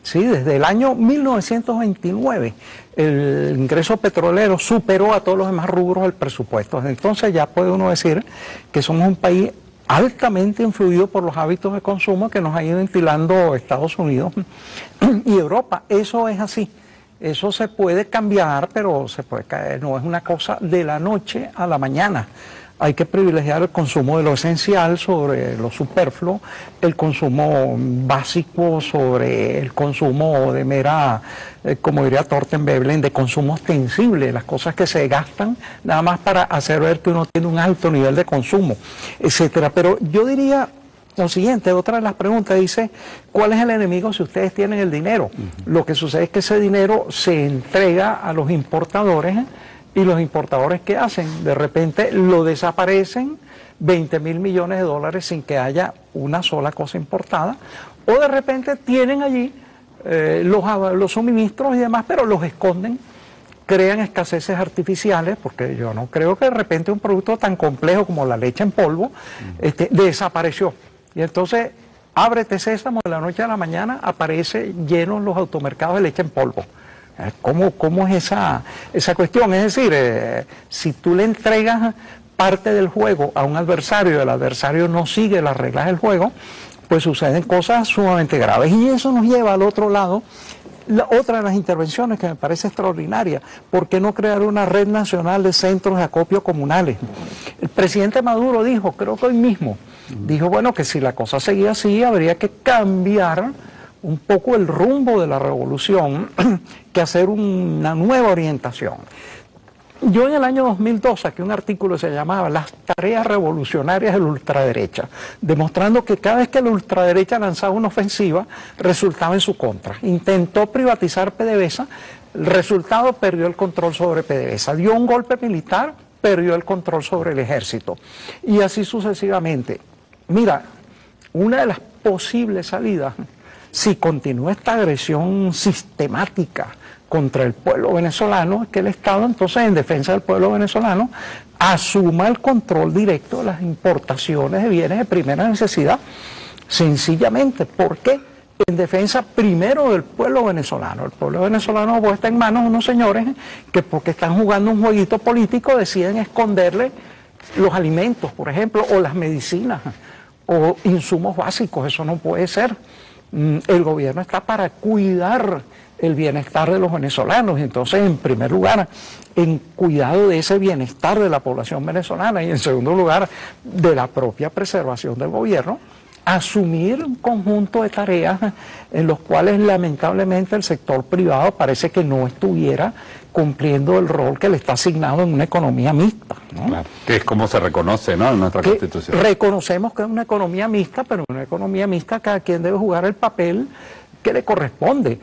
Sí, desde el año 1929 el ingreso petrolero superó a todos los demás rubros del presupuesto. Entonces ya puede uno decir que somos un país altamente influido por los hábitos de consumo que nos ha ido instilando Estados Unidos y Europa. Eso es así. Eso se puede cambiar, pero se puede caer, no es una cosa de la noche a la mañana. Hay que privilegiar el consumo de lo esencial sobre lo superfluo, el consumo básico sobre el consumo de mera, como diría Thorsten Veblen, de consumo ostensible, las cosas que se gastan nada más para hacer ver que uno tiene un alto nivel de consumo, etcétera. Pero yo diría lo siguiente, otra de las preguntas dice, ¿cuál es el enemigo si ustedes tienen el dinero? Lo que sucede es que ese dinero se entrega a los importadores, y los importadores, ¿qué hacen? De repente lo desaparecen, 20.000 millones de dólares sin que haya una sola cosa importada, o de repente tienen allí los suministros y demás, pero los esconden crean escaseces artificiales, porque yo no creo que de repente un producto tan complejo como la leche en polvo desapareció. Y entonces, ábrete sésamo, de la noche a la mañana aparece llenos los automercados de leche en polvo. ¿Cómo es esa cuestión? Es decir, si tú le entregas parte del juego a un adversario y el adversario no sigue las reglas del juego, pues suceden cosas sumamente graves. Y eso nos lleva al otro lado. Otra de las intervenciones que me parece extraordinaria, ¿por qué no crear una red nacional de centros de acopio comunales? El presidente Maduro dijo, creo que hoy mismo, dijo, bueno, que si la cosa seguía así, habría que cambiar un poco el rumbo de la revolución, que hacer una nueva orientación. Yo en el año 2002 saqué un artículo que se llamaba Las tareas revolucionarias de la ultraderecha, demostrando que cada vez que la ultraderecha lanzaba una ofensiva, resultaba en su contra. Intentó privatizar PDVSA, el resultado perdió el control sobre PDVSA. Dio un golpe militar, perdió el control sobre el ejército. Y así sucesivamente. Mira, una de las posibles salidas, si continúa esta agresión sistemática contra el pueblo venezolano, es que el Estado, entonces, en defensa del pueblo venezolano, asuma el control directo de las importaciones de bienes de primera necesidad, sencillamente. ¿Por qué? En defensa primero del pueblo venezolano. El pueblo venezolano está en manos de unos señores que, porque están jugando un jueguito político, deciden esconderle los alimentos, por ejemplo, o las medicinas, o insumos básicos. Eso no puede ser. El gobierno está para cuidar el bienestar de los venezolanos, y entonces, en primer lugar, en cuidado de ese bienestar de la población venezolana, y en segundo lugar, de la propia preservación del gobierno, asumir un conjunto de tareas en los cuales lamentablemente el sector privado parece que no estuviera cumpliendo el rol que le está asignado en una economía mixta, ¿no? Claro, que es como se reconoce, ¿no?, en nuestra Constitución. Reconocemos que es una economía mixta, pero en una economía mixta cada quien debe jugar el papel que le corresponde.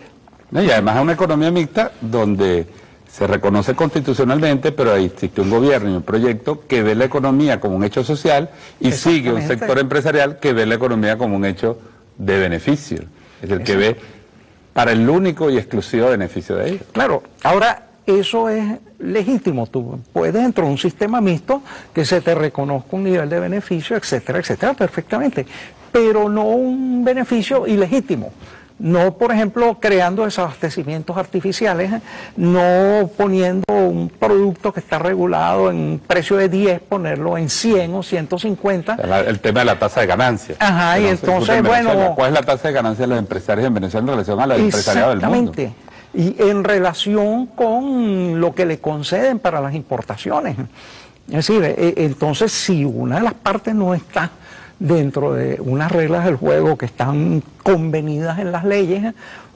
No, y además es una economía mixta donde se reconoce constitucionalmente, pero ahí existe un gobierno y un proyecto que ve la economía como un hecho social y sigue un sector empresarial que ve la economía como un hecho de beneficio, es el que ve para el único y exclusivo beneficio de ellos. Claro, ahora eso es legítimo, tú puedes dentro de un sistema mixto que se te reconozca un nivel de beneficio, etcétera, etcétera, perfectamente, pero no un beneficio ilegítimo. No, por ejemplo, creando desabastecimientos artificiales, no poniendo un producto que está regulado en un precio de 10, ponerlo en 100 o 150. El tema de la tasa de ganancia. Ajá, y entonces, bueno... ¿Cuál es la tasa de ganancia de los empresarios en Venezuela en relación a la del empresariado del mundo? Exactamente, y en relación con lo que le conceden para las importaciones. Es decir, entonces, si una de las partes no está dentro de unas reglas del juego que están convenidas en las leyes,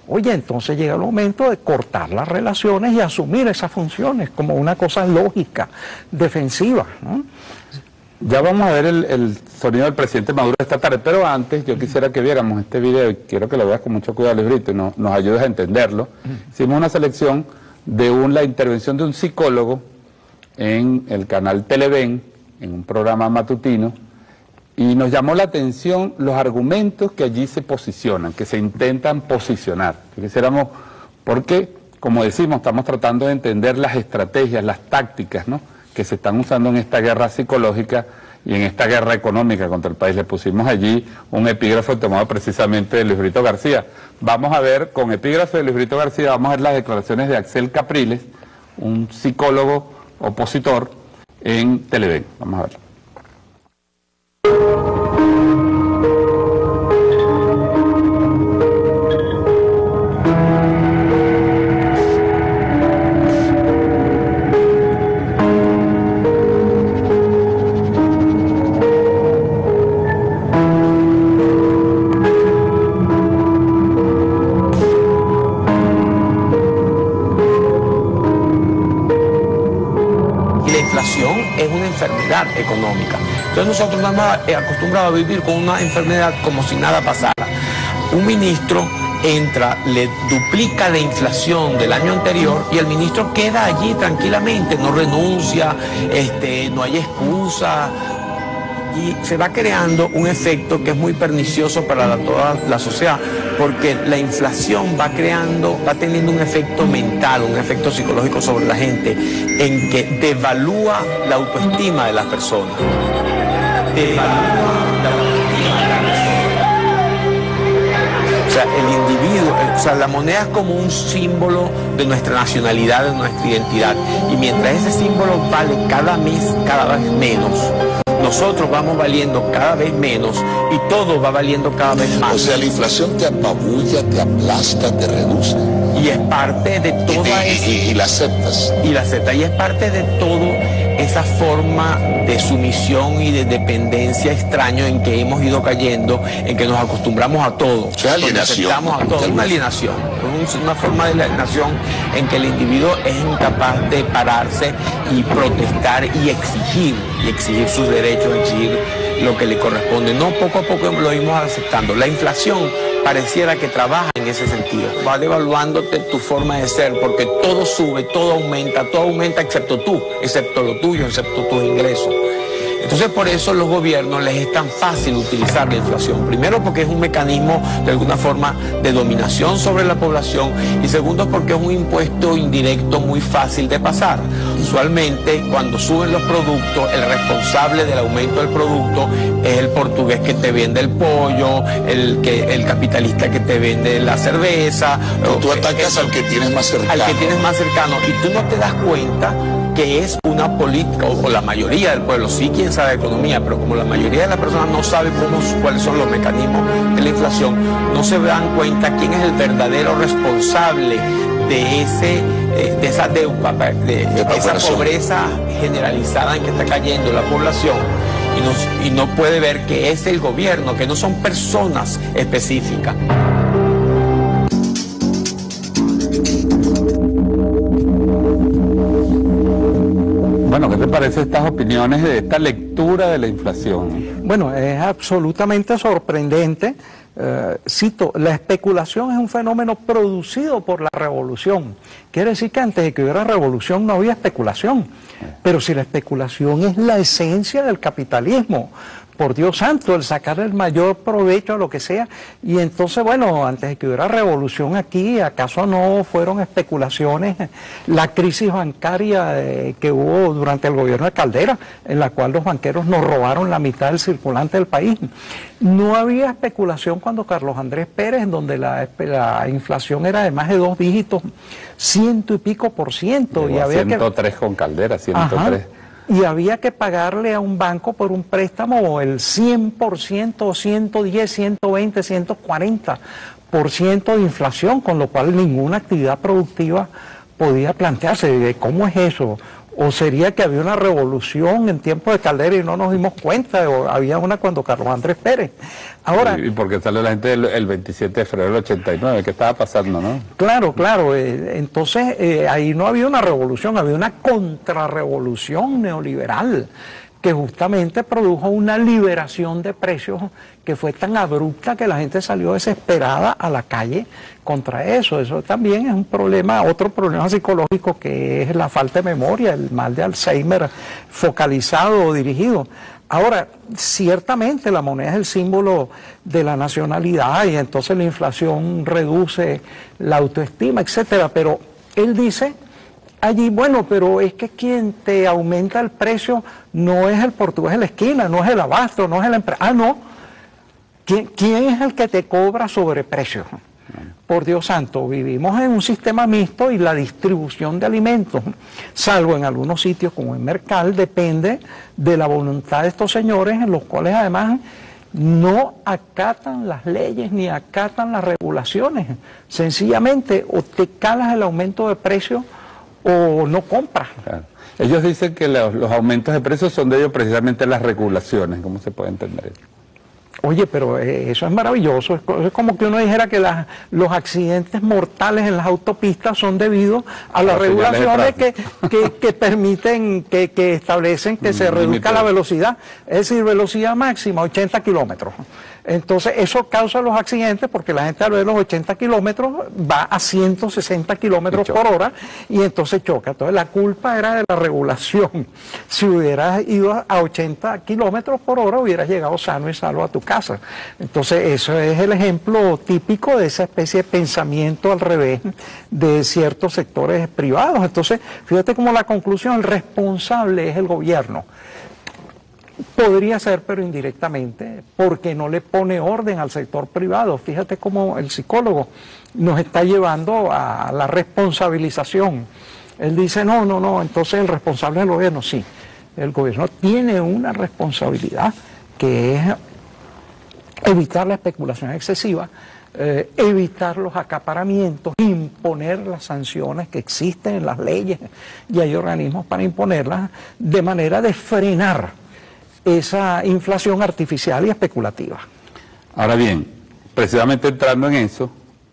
oye, entonces llega el momento de cortar las relaciones y asumir esas funciones como una cosa lógica, defensiva, ¿no? Ya vamos a ver el sonido del presidente Maduro esta tarde, pero antes yo quisiera que viéramos este video y quiero que lo veas con mucho cuidado, Librito, y nos ayudes a entenderlo. Hicimos una selección de la intervención de un psicólogo en el canal Televen, en un programa matutino, y nos llamó la atención los argumentos que allí se posicionan, que se intentan posicionar. Quisiéramos, porque, como decimos, estamos tratando de entender las estrategias, las tácticas, ¿no?, que se están usando en esta guerra psicológica y en esta guerra económica contra el país. Le pusimos allí un epígrafe tomado precisamente de Luis Brito García. Vamos a ver, con epígrafe de Luis Brito García, vamos a ver las declaraciones de Axel Capriles, un psicólogo opositor en Televen. Vamos a verlo. Es una enfermedad económica. Entonces nosotros estamos acostumbrados a vivir con una enfermedad como si nada pasara. Un ministro entra, le duplica la inflación del año anterior y el ministro queda allí tranquilamente, no renuncia, no hay excusa. Y se va creando un efecto que es muy pernicioso para toda la sociedad, porque la inflación va teniendo un efecto mental, un efecto psicológico sobre la gente, en que devalúa la autoestima de las personas. O sea, el individuo, la moneda es como un símbolo de nuestra nacionalidad, de nuestra identidad. Y mientras ese símbolo vale cada mes cada vez menos, nosotros vamos valiendo cada vez menos y todo va valiendo cada vez más. O sea, la inflación te apabulla, te aplasta, te reduce. Y es parte de toda y la aceptas. Y la aceptas. Y es parte de todo esa forma de sumisión y de dependencia extraño en que hemos ido cayendo, en que nos acostumbramos a todo. O sea, alienación. Aceptamos a todo. Es una alienación. Es una forma de alienación en que el individuo es incapaz de pararse y protestar y exigir sus derechos, exigir lo que le corresponde. No, poco a poco lo íbamos aceptando. La inflación pareciera que trabaja en ese sentido. Va devaluándote tu forma de ser, porque todo sube, todo aumenta excepto tú, excepto lo tuyo, excepto tus ingresos. Entonces por eso los gobiernos les es tan fácil utilizar la inflación. Primero porque es un mecanismo de alguna forma de dominación sobre la población y segundo porque es un impuesto indirecto muy fácil de pasar. Usualmente cuando suben los productos, el responsable del aumento del producto es el portugués que te vende el pollo, el capitalista que te vende la cerveza. Tú atacas al que tienes más cercano. Al que tienes más cercano y tú no te das cuenta que es una política, o la mayoría del pueblo, sí quien sabe de economía, pero como la mayoría de las personas no sabe cuáles son los mecanismos de la inflación, no se dan cuenta quién es el verdadero responsable de esa deuda, de esa pobreza generalizada en que está cayendo la población. Y no puede ver que es el gobierno, que no son personas específicas. Bueno, ¿qué te parece estas opiniones de esta lectura de la inflación? Bueno, es absolutamente sorprendente. Cito, la especulación es un fenómeno producido por la revolución. Quiere decir que antes de que hubiera revolución no había especulación. Pero si la especulación es la esencia del capitalismo, por Dios santo, el sacar el mayor provecho a lo que sea. Y entonces, bueno, antes de que hubiera revolución aquí, ¿acaso no fueron especulaciones? La crisis bancaria que hubo durante el gobierno de Caldera, en la cual los banqueros nos robaron la mitad del circulante del país. No había especulación cuando Carlos Andrés Pérez, en donde la inflación era de más de 2 dígitos, 100 y pico %. Y había 103 con Caldera, 103. Ajá. Y había que pagarle a un banco por un préstamo el 100%, 110, 120, 140% de inflación, con lo cual ninguna actividad productiva podía plantearse. ¿Cómo es eso? ¿O sería que había una revolución en tiempos de Caldera y no nos dimos cuenta? ¿O había una cuando Carlos Andrés Pérez? Ahora, y porque salió la gente el 27 de febrero del 89, ¿qué estaba pasando, no? Claro, claro. Entonces, ahí no había una revolución, había una contrarrevolución neoliberal que justamente produjo una liberación de precios que fue tan abrupta que la gente salió desesperada a la calle contra eso. Eso también es un problema, otro problema psicológico, que es la falta de memoria, el mal de Alzheimer focalizado o dirigido. Ahora, ciertamente la moneda es el símbolo de la nacionalidad y entonces la inflación reduce la autoestima, etcétera, pero él dice allí, bueno, pero es que quien te aumenta el precio no es el portugués de la esquina, no es el abasto, no es la empresa. Ah, no. ¿Quién es el que te cobra sobreprecio? Por Dios santo, vivimos en un sistema mixto y la distribución de alimentos, salvo en algunos sitios como en Mercal, depende de la voluntad de estos señores, en los cuales además no acatan las leyes ni acatan las regulaciones. Sencillamente, o te calas el aumento de precios o no compras. Claro. Ellos dicen que los aumentos de precios son de ellos precisamente las regulaciones. ¿Cómo se puede entender eso? Oye, pero eso es maravilloso. Es como que uno dijera que los accidentes mortales en las autopistas son debidos a las regulaciones que permiten, que establecen que se reduzca la velocidad. Es decir, velocidad máxima, 80 kilómetros. Entonces eso causa los accidentes porque la gente al ver los 80 kilómetros va a 160 kilómetros por hora y entonces choca. Entonces la culpa era de la regulación. Si hubieras ido a 80 kilómetros por hora hubieras llegado sano y salvo a tu casa. Entonces eso es el ejemplo típico de esa especie de pensamiento al revés de ciertos sectores privados. Entonces fíjate cómo la conclusión, el responsable es el gobierno. Podría ser, pero indirectamente, porque no le pone orden al sector privado. Fíjate cómo el psicólogo nos está llevando a la responsabilización. Él dice, no, entonces el responsable es el gobierno. Sí, el gobierno tiene una responsabilidad que es evitar la especulación excesiva, evitar los acaparamientos, imponer las sanciones que existen en las leyes y hay organismos para imponerlas de manera de frenar esa inflación artificial y especulativa. Ahora bien, precisamente entrando en eso,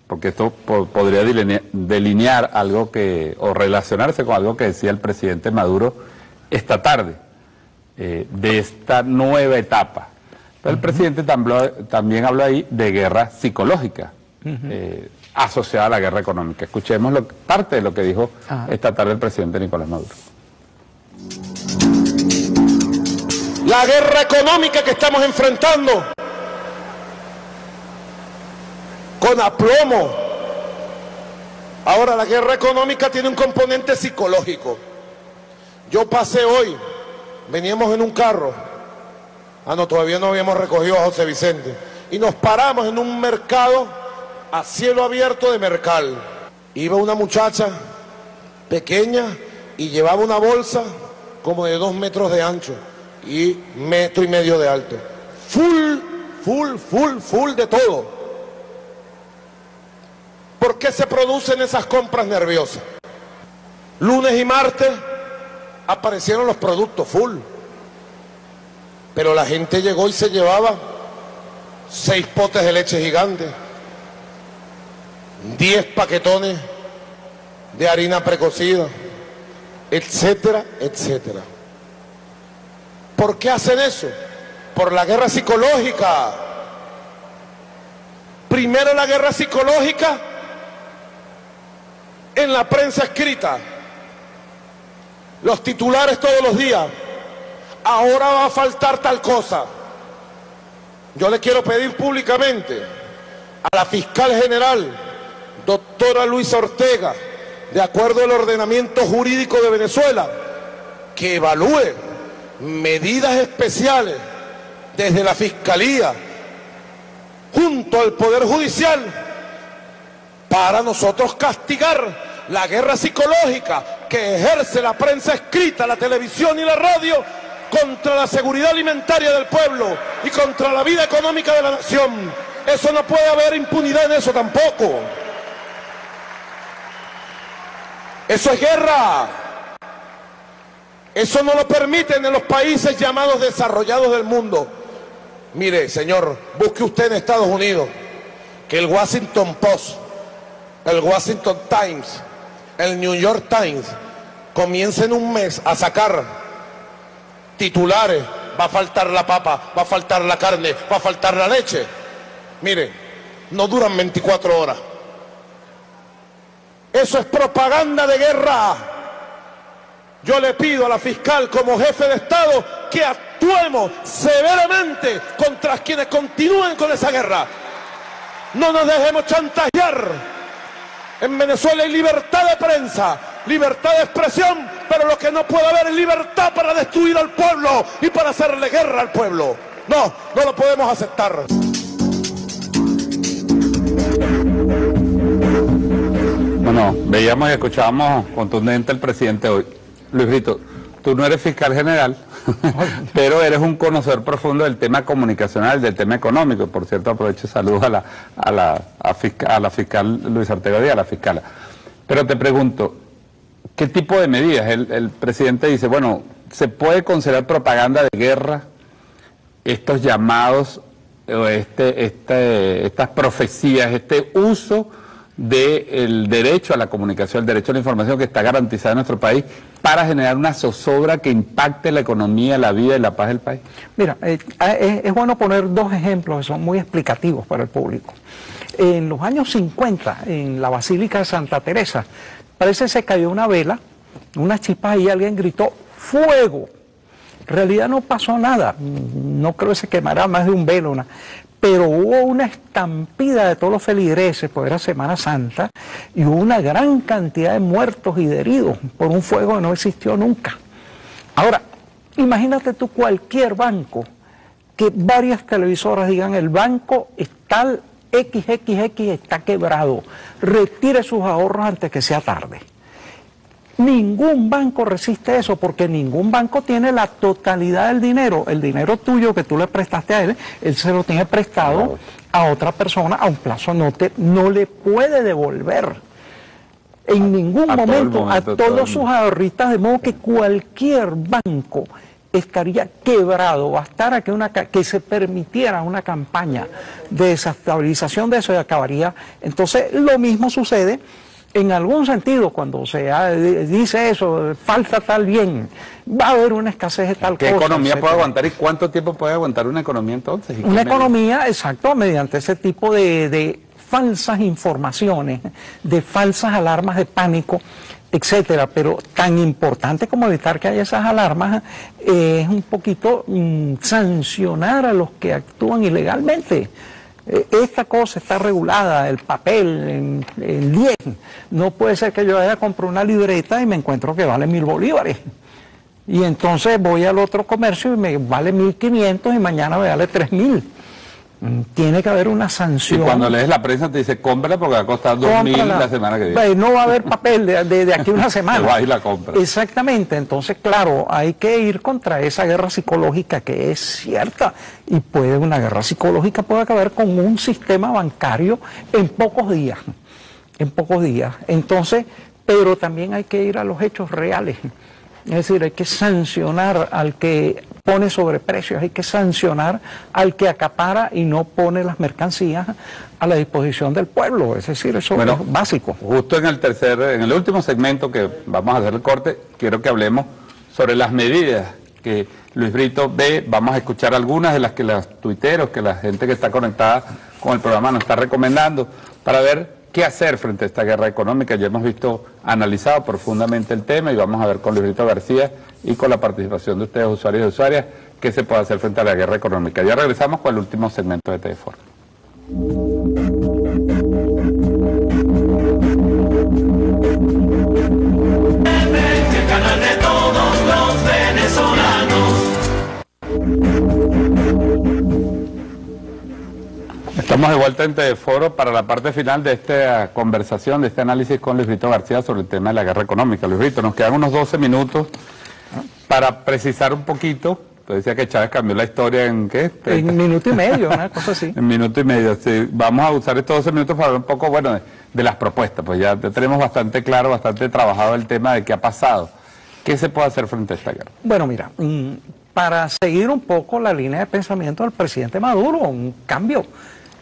porque esto podría delinear algo o relacionarse con algo que decía el presidente Maduro esta tarde, de esta nueva etapa. Pero el presidente también habló ahí de guerra psicológica, asociada a la guerra económica. Escuchemos parte de lo que dijo esta tarde el presidente Nicolás Maduro. La guerra económica que estamos enfrentando con aplomo. Ahora la guerra económica tiene un componente psicológico. Yo pasé hoy, veníamos en un carro, todavía no habíamos recogido a José Vicente, y nos paramos en un mercado a cielo abierto de Mercal. Iba una muchacha pequeña y llevaba una bolsa como de 2 metros de ancho y 1,5 metros de alto. Full de todo. ¿Por qué se producen esas compras nerviosas? Lunes y martes aparecieron los productos full, pero la gente llegó y se llevaba 6 potes de leche gigante, 10 paquetones de harina precocida, etcétera, etcétera. ¿Por qué hacen eso? Por la guerra psicológica. Primero la guerra psicológica en la prensa escrita. Los titulares todos los días. Ahora va a faltar tal cosa. Yo le quiero pedir públicamente a la fiscal general, doctora Luisa Ortega, de acuerdo al ordenamiento jurídico de Venezuela, que evalúe medidas especiales desde la Fiscalía junto al Poder Judicial para nosotros castigar la guerra psicológica que ejerce la prensa escrita, la televisión y la radio contra la seguridad alimentaria del pueblo y contra la vida económica de la nación. Eso no puede haber impunidad en eso tampoco. Eso es guerra. Eso no lo permiten en los países llamados desarrollados del mundo. Mire, señor, busque usted en Estados Unidos que el Washington Post, el Washington Times, el New York Times comiencen un mes a sacar titulares. Va a faltar la papa, va a faltar la carne, va a faltar la leche. Mire, no duran 24 horas. Eso es propaganda de guerra. Yo le pido a la fiscal como jefe de Estado que actuemos severamente contra quienes continúen con esa guerra. No nos dejemos chantajear. En Venezuela hay libertad de prensa, libertad de expresión, pero lo que no puede haber es libertad para destruir al pueblo y para hacerle guerra al pueblo. No lo podemos aceptar. Bueno, veíamos y escuchábamos contundente al presidente hoy. Luis Brito, tú no eres fiscal general, pero eres un conocedor profundo del tema comunicacional, del tema económico. Por cierto, aprovecho y saludo a la fiscal Luisa Ortega Díaz, a la fiscala. Pero te pregunto, ¿qué tipo de medidas? El presidente dice, bueno, ¿se puede considerar propaganda de guerra estos llamados, estas profecías, este uso del derecho a la comunicación, el derecho a la información que está garantizado en nuestro país para generar una zozobra que impacte la economía, la vida y la paz del país? Mira, es bueno poner dos ejemplos que son muy explicativos para el público. En los años 50, en la Basílica de Santa Teresa, parece que se cayó una vela, una chispa y alguien gritó ¡fuego! En realidad no pasó nada, no creo que se quemara más de un velo, pero hubo una estampida de todos los feligreses, pues era Semana Santa, y hubo una gran cantidad de muertos y de heridos por un fuego que no existió nunca. Ahora, imagínate tú cualquier banco, que varias televisoras digan el banco está XXX está quebrado, retire sus ahorros antes que sea tarde. Ningún banco resiste eso porque ningún banco tiene la totalidad del dinero. El dinero tuyo que tú le prestaste a él se lo tiene prestado a otra persona a un plazo, no le puede devolver en ningún momento a todos sus ahorristas, de modo que cualquier banco estaría quebrado. Bastara que se permitiera una campaña de desestabilización de eso y acabaría. Entonces lo mismo sucede en algún sentido cuando se dice eso, falta tal bien, va a haber una escasez de tal cosa. ¿Qué economía etcétera. puede aguantar y cuánto tiempo puede aguantar una economía entonces? Una economía, exacto, mediante ese tipo de falsas informaciones, de falsas alarmas de pánico, etcétera. Pero tan importante como evitar que haya esas alarmas es un poquito sancionar a los que actúan ilegalmente. Esta cosa está regulada, el papel, el 10. No puede ser que yo vaya a comprar una libreta y me encuentro que vale 1.000 bolívares. Y entonces voy al otro comercio y me vale 1.500 y mañana me vale 3.000. Tiene que haber una sanción. Y cuando lees la prensa te dice, cómprala porque va a costar 2.000 la semana que viene. No va a haber papel de aquí a una semana. Te vas y la compras. Exactamente. Entonces, claro, hay que ir contra esa guerra psicológica que es cierta. Y una guerra psicológica puede acabar con un sistema bancario en pocos días. En pocos días. Entonces, pero también hay que ir a los hechos reales. Es decir, hay que sancionar al que pone sobreprecios, hay que sancionar al que acapara y no pone las mercancías a la disposición del pueblo. Es decir, eso es básico. Justo en el último segmento que vamos a hacer el corte, quiero que hablemos sobre las medidas que Luis Brito ve. Vamos a escuchar algunas de las que los tuiteros, que la gente que está conectada con el programa nos está recomendando para ver qué hacer frente a esta guerra económica. Ya hemos analizado profundamente el tema y vamos a ver con Luis Brito García y con la participación de ustedes, usuarios y usuarias, qué se puede hacer frente a la guerra económica. Ya regresamos con el último segmento de TV4. El canal de todos los venezolanos. Estamos de vuelta en TV4 para la parte final de esta conversación, de este análisis con Luis Brito García sobre el tema de la guerra económica. Luis Brito, nos quedan unos 12 minutos para precisar un poquito. Te decía que Chávez cambió la historia en ¿qué? En minuto y medio, una cosa así. En minuto y medio, sí. Vamos a usar estos 12 minutos para hablar un poco, bueno, de las propuestas. Pues ya tenemos bastante claro, bastante trabajado el tema de qué ha pasado. ¿Qué se puede hacer frente a esta guerra? Bueno, mira, para seguir un poco la línea de pensamiento del presidente Maduro, un cambio.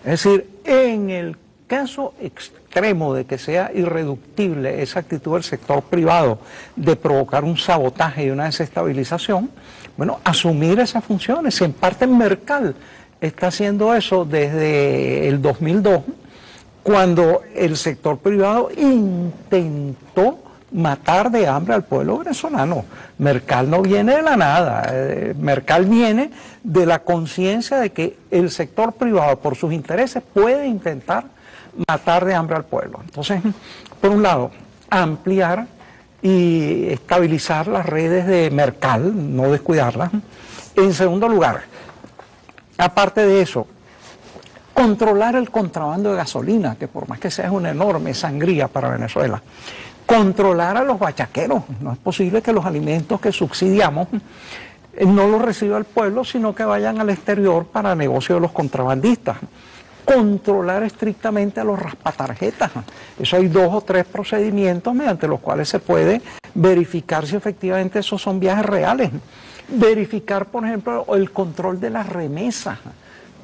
Es decir, en el caso extremo de que sea irreductible esa actitud del sector privado de provocar un sabotaje y una desestabilización, bueno, asumir esas funciones. Si en parte Mercal está haciendo eso desde el 2002, cuando el sector privado intentó matar de hambre al pueblo venezolano. Mercal no viene de la nada, Mercal viene de la conciencia de que el sector privado por sus intereses puede intentar matar de hambre al pueblo. Entonces, por un lado, ampliar y estabilizar las redes de Mercal, no descuidarlas. En segundo lugar, aparte de eso, controlar el contrabando de gasolina, que por más que sea es una enorme sangría para Venezuela. Controlar a los bachaqueros. No es posible que los alimentos que subsidiamos no los reciba el pueblo, sino que vayan al exterior para negocio de los contrabandistas. Controlar estrictamente a los raspatarjetas. Eso hay 2 o 3 procedimientos mediante los cuales se puede verificar si efectivamente esos son viajes reales. Verificar, por ejemplo, el control de las remesas.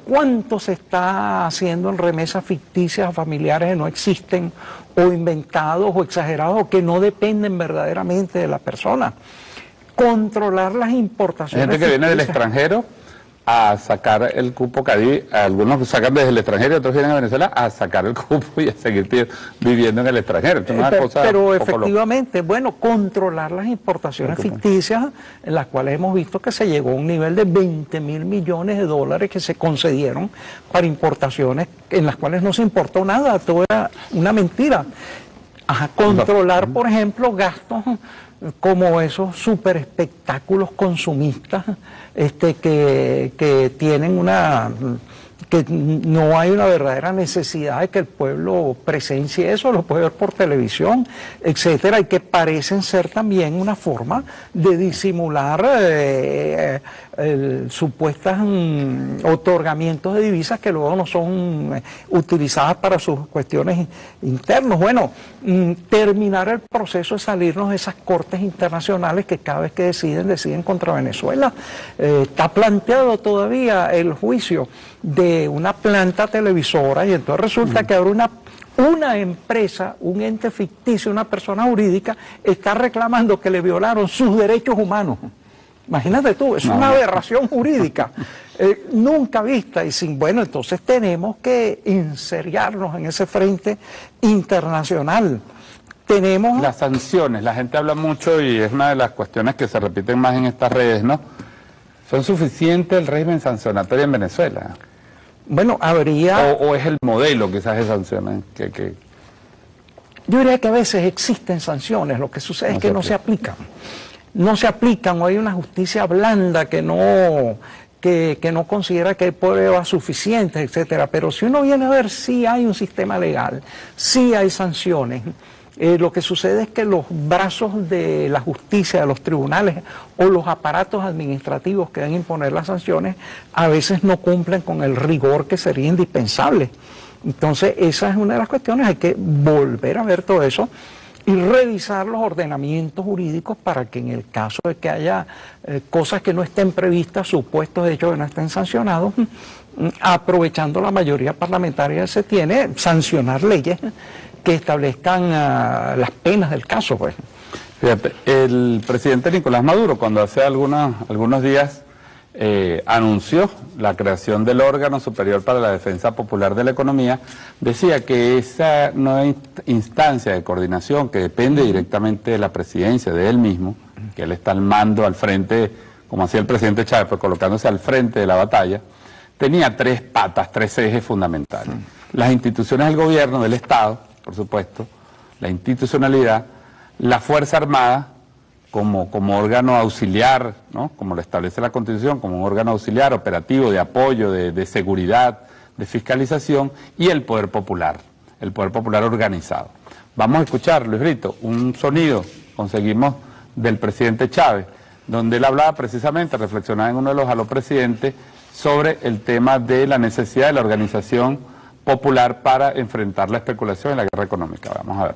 ¿Cuánto se está haciendo en remesas ficticias a familiares que no existen, o inventados o exagerados, o que no dependen verdaderamente de la persona? Controlar las importaciones. Hay gente que viene del extranjero a sacar el cupo CADI, algunos sacan desde el extranjero y otros vienen a Venezuela a sacar el cupo y a seguir viviendo en el extranjero. Pero efectivamente, bueno, controlar las importaciones ficticias, en las cuales hemos visto que se llegó a un nivel de 20.000 millones de dólares que se concedieron para importaciones en las cuales no se importó nada, todo era una mentira. Controlar, por ejemplo, gastos como esos super espectáculos consumistas que tienen que no hay una verdadera necesidad de que el pueblo presencie eso, lo puede ver por televisión, etcétera, y que parecen ser también una forma de disimular supuestos otorgamientos de divisas que luego no son utilizadas para sus cuestiones internas. Bueno, terminar el proceso de salirnos de esas cortes internacionales que cada vez que deciden contra Venezuela. Está planteado todavía el juicio de una planta televisora y entonces resulta que ahora una empresa, un ente ficticio, una persona jurídica está reclamando que le violaron sus derechos humanos. Imagínate tú, es una aberración jurídica nunca vista y bueno, entonces tenemos que inseriarnos en ese frente internacional. Tenemos las sanciones, la gente habla mucho y es una de las cuestiones que se repiten más en estas redes, ¿no? ¿Son suficientes el régimen sancionatorio en Venezuela? Bueno, habría... ¿O es el modelo quizás de sanciones? Yo diría que a veces existen sanciones, lo que sucede es que no se aplican. No se aplican, o hay una justicia blanda que no considera que hay pruebas suficientes, etcétera. Pero si uno viene a ver, sí hay un sistema legal, sí hay sanciones. Lo que sucede es que los brazos de la justicia, de los tribunales o los aparatos administrativos que deben imponer las sanciones a veces no cumplen con el rigor que sería indispensable. Entonces esa es una de las cuestiones, hay que volver a ver todo eso y revisar los ordenamientos jurídicos para que en el caso de que haya cosas que no estén previstas, supuestos de hecho que no estén sancionados, aprovechando la mayoría parlamentaria que se tiene, sancionar leyes que establezcan las penas del caso, pues. Fíjate, el presidente Nicolás Maduro, cuando hace algunos días anunció la creación del órgano superior para la defensa popular de la economía, decía que esa nueva instancia de coordinación que depende directamente de la presidencia, de él mismo, que él está al mando, al frente, como hacía el presidente Chávez, pues colocándose al frente de la batalla, tenía tres patas, tres ejes fundamentales. Las instituciones del gobierno, del Estado, por supuesto, la institucionalidad, la Fuerza Armada como órgano auxiliar, ¿no? Como lo establece la Constitución, como un órgano auxiliar, operativo, de apoyo, de seguridad, de fiscalización, y el poder popular organizado. Vamos a escuchar, Luis Brito, un sonido conseguimos del presidente Chávez, donde él hablaba precisamente, reflexionaba en uno de los aló presidentes, sobre el tema de la necesidad de la organización popular para enfrentar la especulación y la guerra económica. Vamos a ver.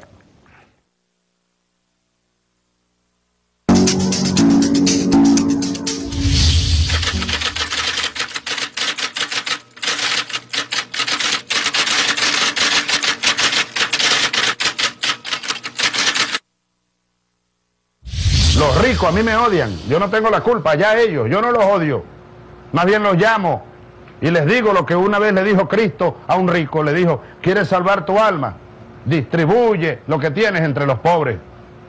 Los ricos a mí me odian, yo no tengo la culpa, ya ellos, yo no los odio, más bien los llamo y les digo lo que una vez le dijo Cristo a un rico, le dijo, ¿quieres salvar tu alma? Distribuye lo que tienes entre los pobres.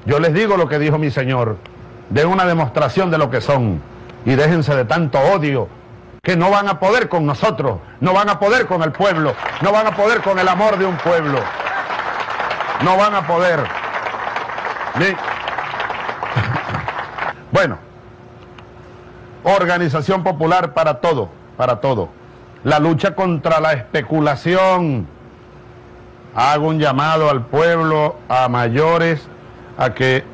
Yo les digo lo que dijo mi Señor, den una demostración de lo que son y déjense de tanto odio que no van a poder con nosotros, no van a poder con el pueblo, no van a poder con el amor de un pueblo, no van a poder. Bueno, organización popular para todo, para todo. La lucha contra la especulación. Hago un llamado al pueblo, a mayores, a que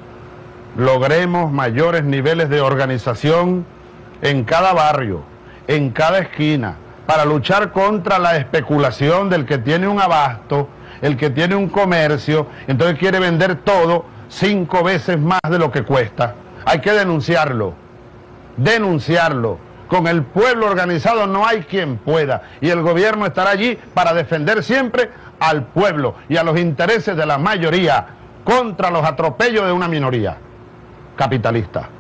logremos mayores niveles de organización en cada barrio, en cada esquina, para luchar contra la especulación del que tiene un abasto, el que tiene un comercio, entonces quiere vender todo 5 veces más de lo que cuesta. Hay que denunciarlo, Con el pueblo organizado no hay quien pueda. Y el gobierno estará allí para defender siempre al pueblo y a los intereses de la mayoría contra los atropellos de una minoría capitalista.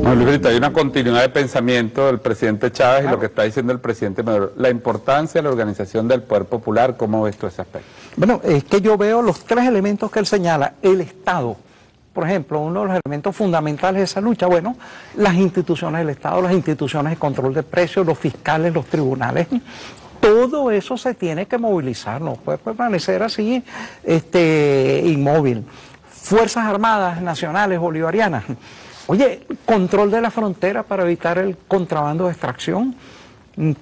No, Librito, hay una continuidad de pensamiento del presidente Chávez y lo que está diciendo el presidente Maduro. La importancia de la organización del poder popular, ¿cómo ves tú ese aspecto? Bueno, es que yo veo los tres elementos que él señala. El Estado, por ejemplo, uno de los elementos fundamentales de esa lucha, bueno, las instituciones del Estado, las instituciones de control de precios, los fiscales, los tribunales, todo eso se tiene que movilizar, no puede permanecer así inmóvil. Fuerzas Armadas Nacionales Bolivarianas. Oye, control de la frontera para evitar el contrabando de extracción,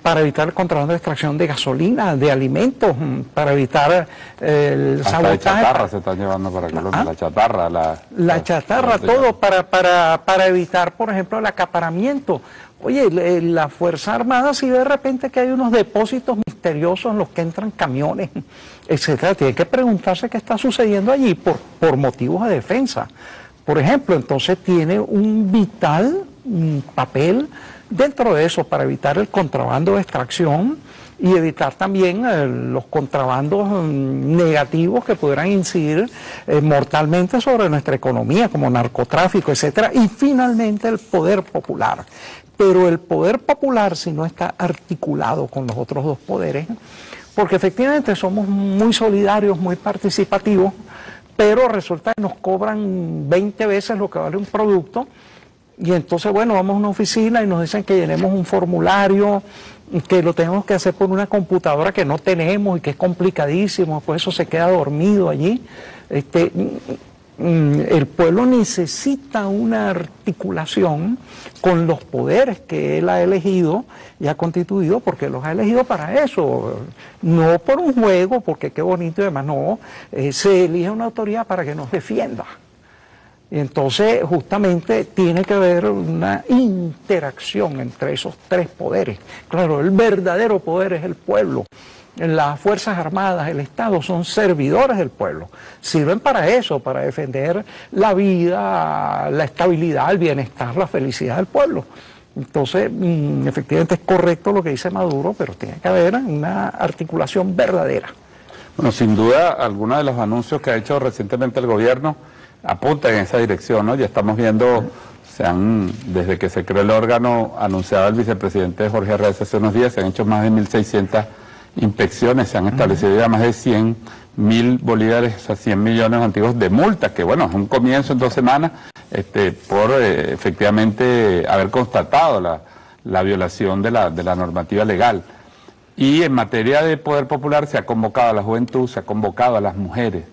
para evitar el contrabando de extracción de gasolina, de alimentos, para evitar el sabotaje. La chatarra se están llevando para Colombia, la chatarra. La chatarra, todo para evitar, por ejemplo, el acaparamiento. Oye, la Fuerza Armada, si de repente que hay unos depósitos misteriosos en los que entran camiones, etcétera, tiene que preguntarse qué está sucediendo allí por motivos de defensa. Por ejemplo, entonces tiene un vital papel dentro de eso para evitar el contrabando de extracción y evitar también los contrabandos negativos que pudieran incidir mortalmente sobre nuestra economía, como narcotráfico, etcétera. Y finalmente el poder popular. Pero el poder popular, si no está articulado con los otros dos poderes, porque efectivamente somos muy solidarios, muy participativos, pero resulta que nos cobran 20 veces lo que vale un producto, y entonces, bueno, vamos a una oficina y nos dicen que llenemos un formulario, que lo tenemos que hacer por una computadora que no tenemos y que es complicadísimo, pues eso se queda dormido allí. El pueblo necesita una articulación con los poderes que él ha elegido y ha constituido, porque los ha elegido para eso, no por un juego, porque qué bonito y demás, no, se elige una autoridad para que nos defienda. Y entonces justamente tiene que haber una interacción entre esos tres poderes. Claro, el verdadero poder es el pueblo. Las Fuerzas Armadas, el Estado, son servidores del pueblo. Sirven para eso, para defender la vida, la estabilidad, el bienestar, la felicidad del pueblo. Entonces, efectivamente es correcto lo que dice Maduro, pero tiene que haber una articulación verdadera. Bueno, sin duda, algunos de los anuncios que ha hecho recientemente el gobierno apuntan en esa dirección, ¿no? Ya estamos viendo, desde que se creó el órgano anunciado el vicepresidente Jorge Arreza hace unos días, se han hecho más de 1.600 inspecciones, se han establecido ya más de 100.000 bolívares, o sea, 100 millones antiguos de multas, que bueno, es un comienzo en 2 semanas, por efectivamente haber constatado la violación de la normativa legal. Y en materia de poder popular se ha convocado a la juventud, se ha convocado a las mujeres,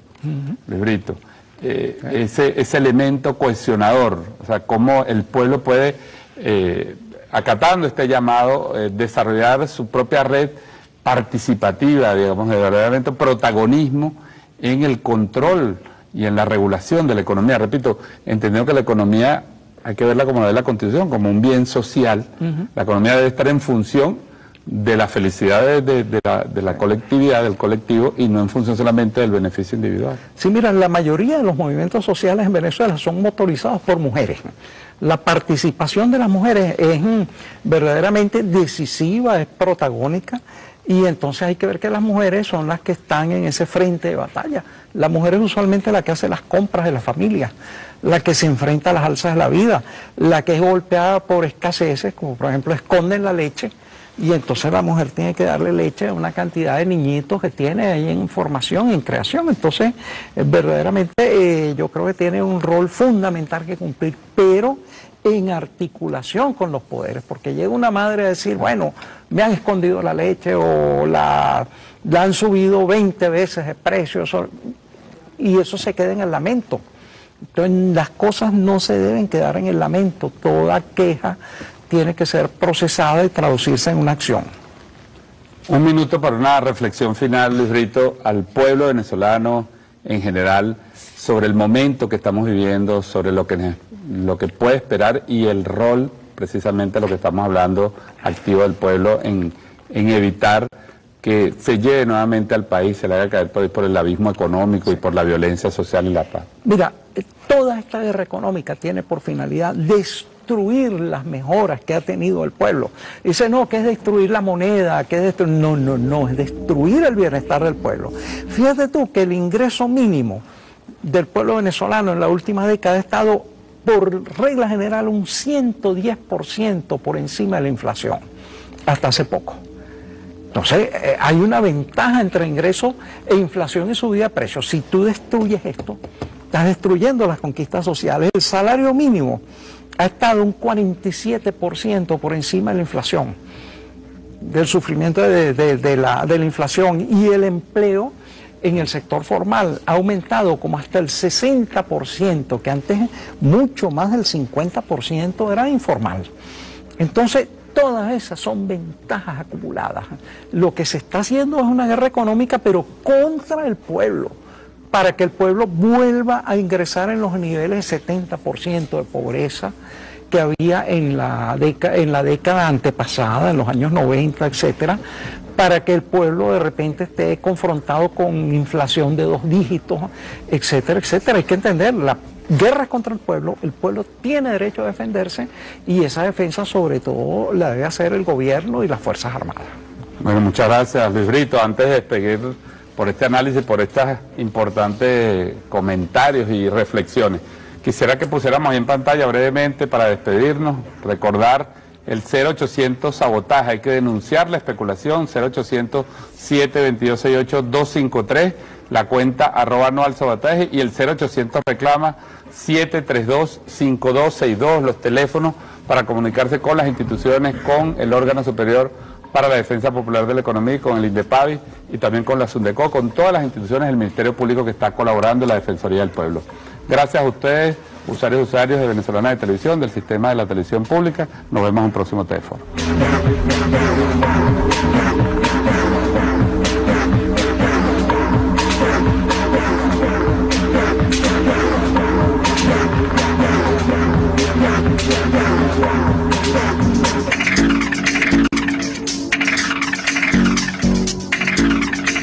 Librito. Ese elemento cohesionador, o sea, cómo el pueblo puede, acatando este llamado, desarrollar su propia red participativa, digamos, de verdaderamente protagonismo en el control y en la regulación de la economía. Repito, entendiendo que la economía hay que verla como la de la Constitución, como un bien social. La economía debe estar en función de la felicidad de la colectividad, del colectivo, y no en función solamente del beneficio individual. Sí, mira, la mayoría de los movimientos sociales en Venezuela son motorizados por mujeres. La participación de las mujeres es verdaderamente decisiva, es protagónica, y entonces hay que ver que las mujeres son las que están en ese frente de batalla. La mujer es usualmente la que hace las compras de la familia, la que se enfrenta a las alzas de la vida, la que es golpeada por escaseces, como por ejemplo esconden la leche, y entonces la mujer tiene que darle leche a una cantidad de niñitos que tiene ahí en formación, en creación. Entonces, verdaderamente yo creo que tiene un rol fundamental que cumplir, pero en articulación con los poderes, porque llega una madre a decir, bueno, me han escondido la leche o la han subido 20 veces de precio, y eso se queda en el lamento. Entonces, las cosas no se deben quedar en el lamento, toda queja tiene que ser procesada y traducirse en una acción. Un minuto para una reflexión final, Luis Brito, al pueblo venezolano en general, sobre el momento que estamos viviendo, sobre lo que puede esperar y el rol, precisamente lo que estamos hablando, activo del pueblo en evitar que se lleve nuevamente al país, se le haga caer por el abismo económico y por la violencia social y la paz? Mira, toda esta guerra económica tiene por finalidad destruir las mejoras que ha tenido el pueblo. Dice, no, que es destruir la moneda, que es destruir... No, es destruir el bienestar del pueblo. Fíjate tú que el ingreso mínimo del pueblo venezolano en la última década ha estado, por regla general, un 110% por encima de la inflación, hasta hace poco. Entonces, hay una ventaja entre ingresos e inflación y subida de precios. Si tú destruyes esto, estás destruyendo las conquistas sociales. El salario mínimo ha estado un 47% por encima de la inflación, del sufrimiento de la inflación, y el empleo en el sector formal ha aumentado como hasta el 60%, que antes mucho más del 50% era informal. Entonces, todas esas son ventajas acumuladas. Lo que se está haciendo es una guerra económica, pero contra el pueblo, para que el pueblo vuelva a ingresar en los niveles de 70% de pobreza que había en la década antepasada, en los años 90, etcétera, para que el pueblo de repente esté confrontado con inflación de 2 dígitos, etcétera, etcétera. Hay que entender, la guerra es contra el pueblo tiene derecho a defenderse, y esa defensa sobre todo la debe hacer el gobierno y las Fuerzas Armadas. Bueno, muchas gracias, Luis Brito. Antes de despedir por este análisis, por estos importantes comentarios y reflexiones, quisiera que pusiéramos ahí en pantalla brevemente, para despedirnos, recordar el 0800 sabotaje. Hay que denunciar la especulación, 0800 722 253, la cuenta @anualsabotaje, y el 0800 reclama 732-5262, los teléfonos para comunicarse con las instituciones, con el órgano superior para la defensa popular de la economía, con el INDEPAVI y también con la SUNDECO, con todas las instituciones del Ministerio Público que está colaborando en la Defensoría del Pueblo. Gracias a ustedes, usuarios y usuarios de Venezolana de Televisión, del sistema de la televisión pública. Nos vemos en un próximo TF4.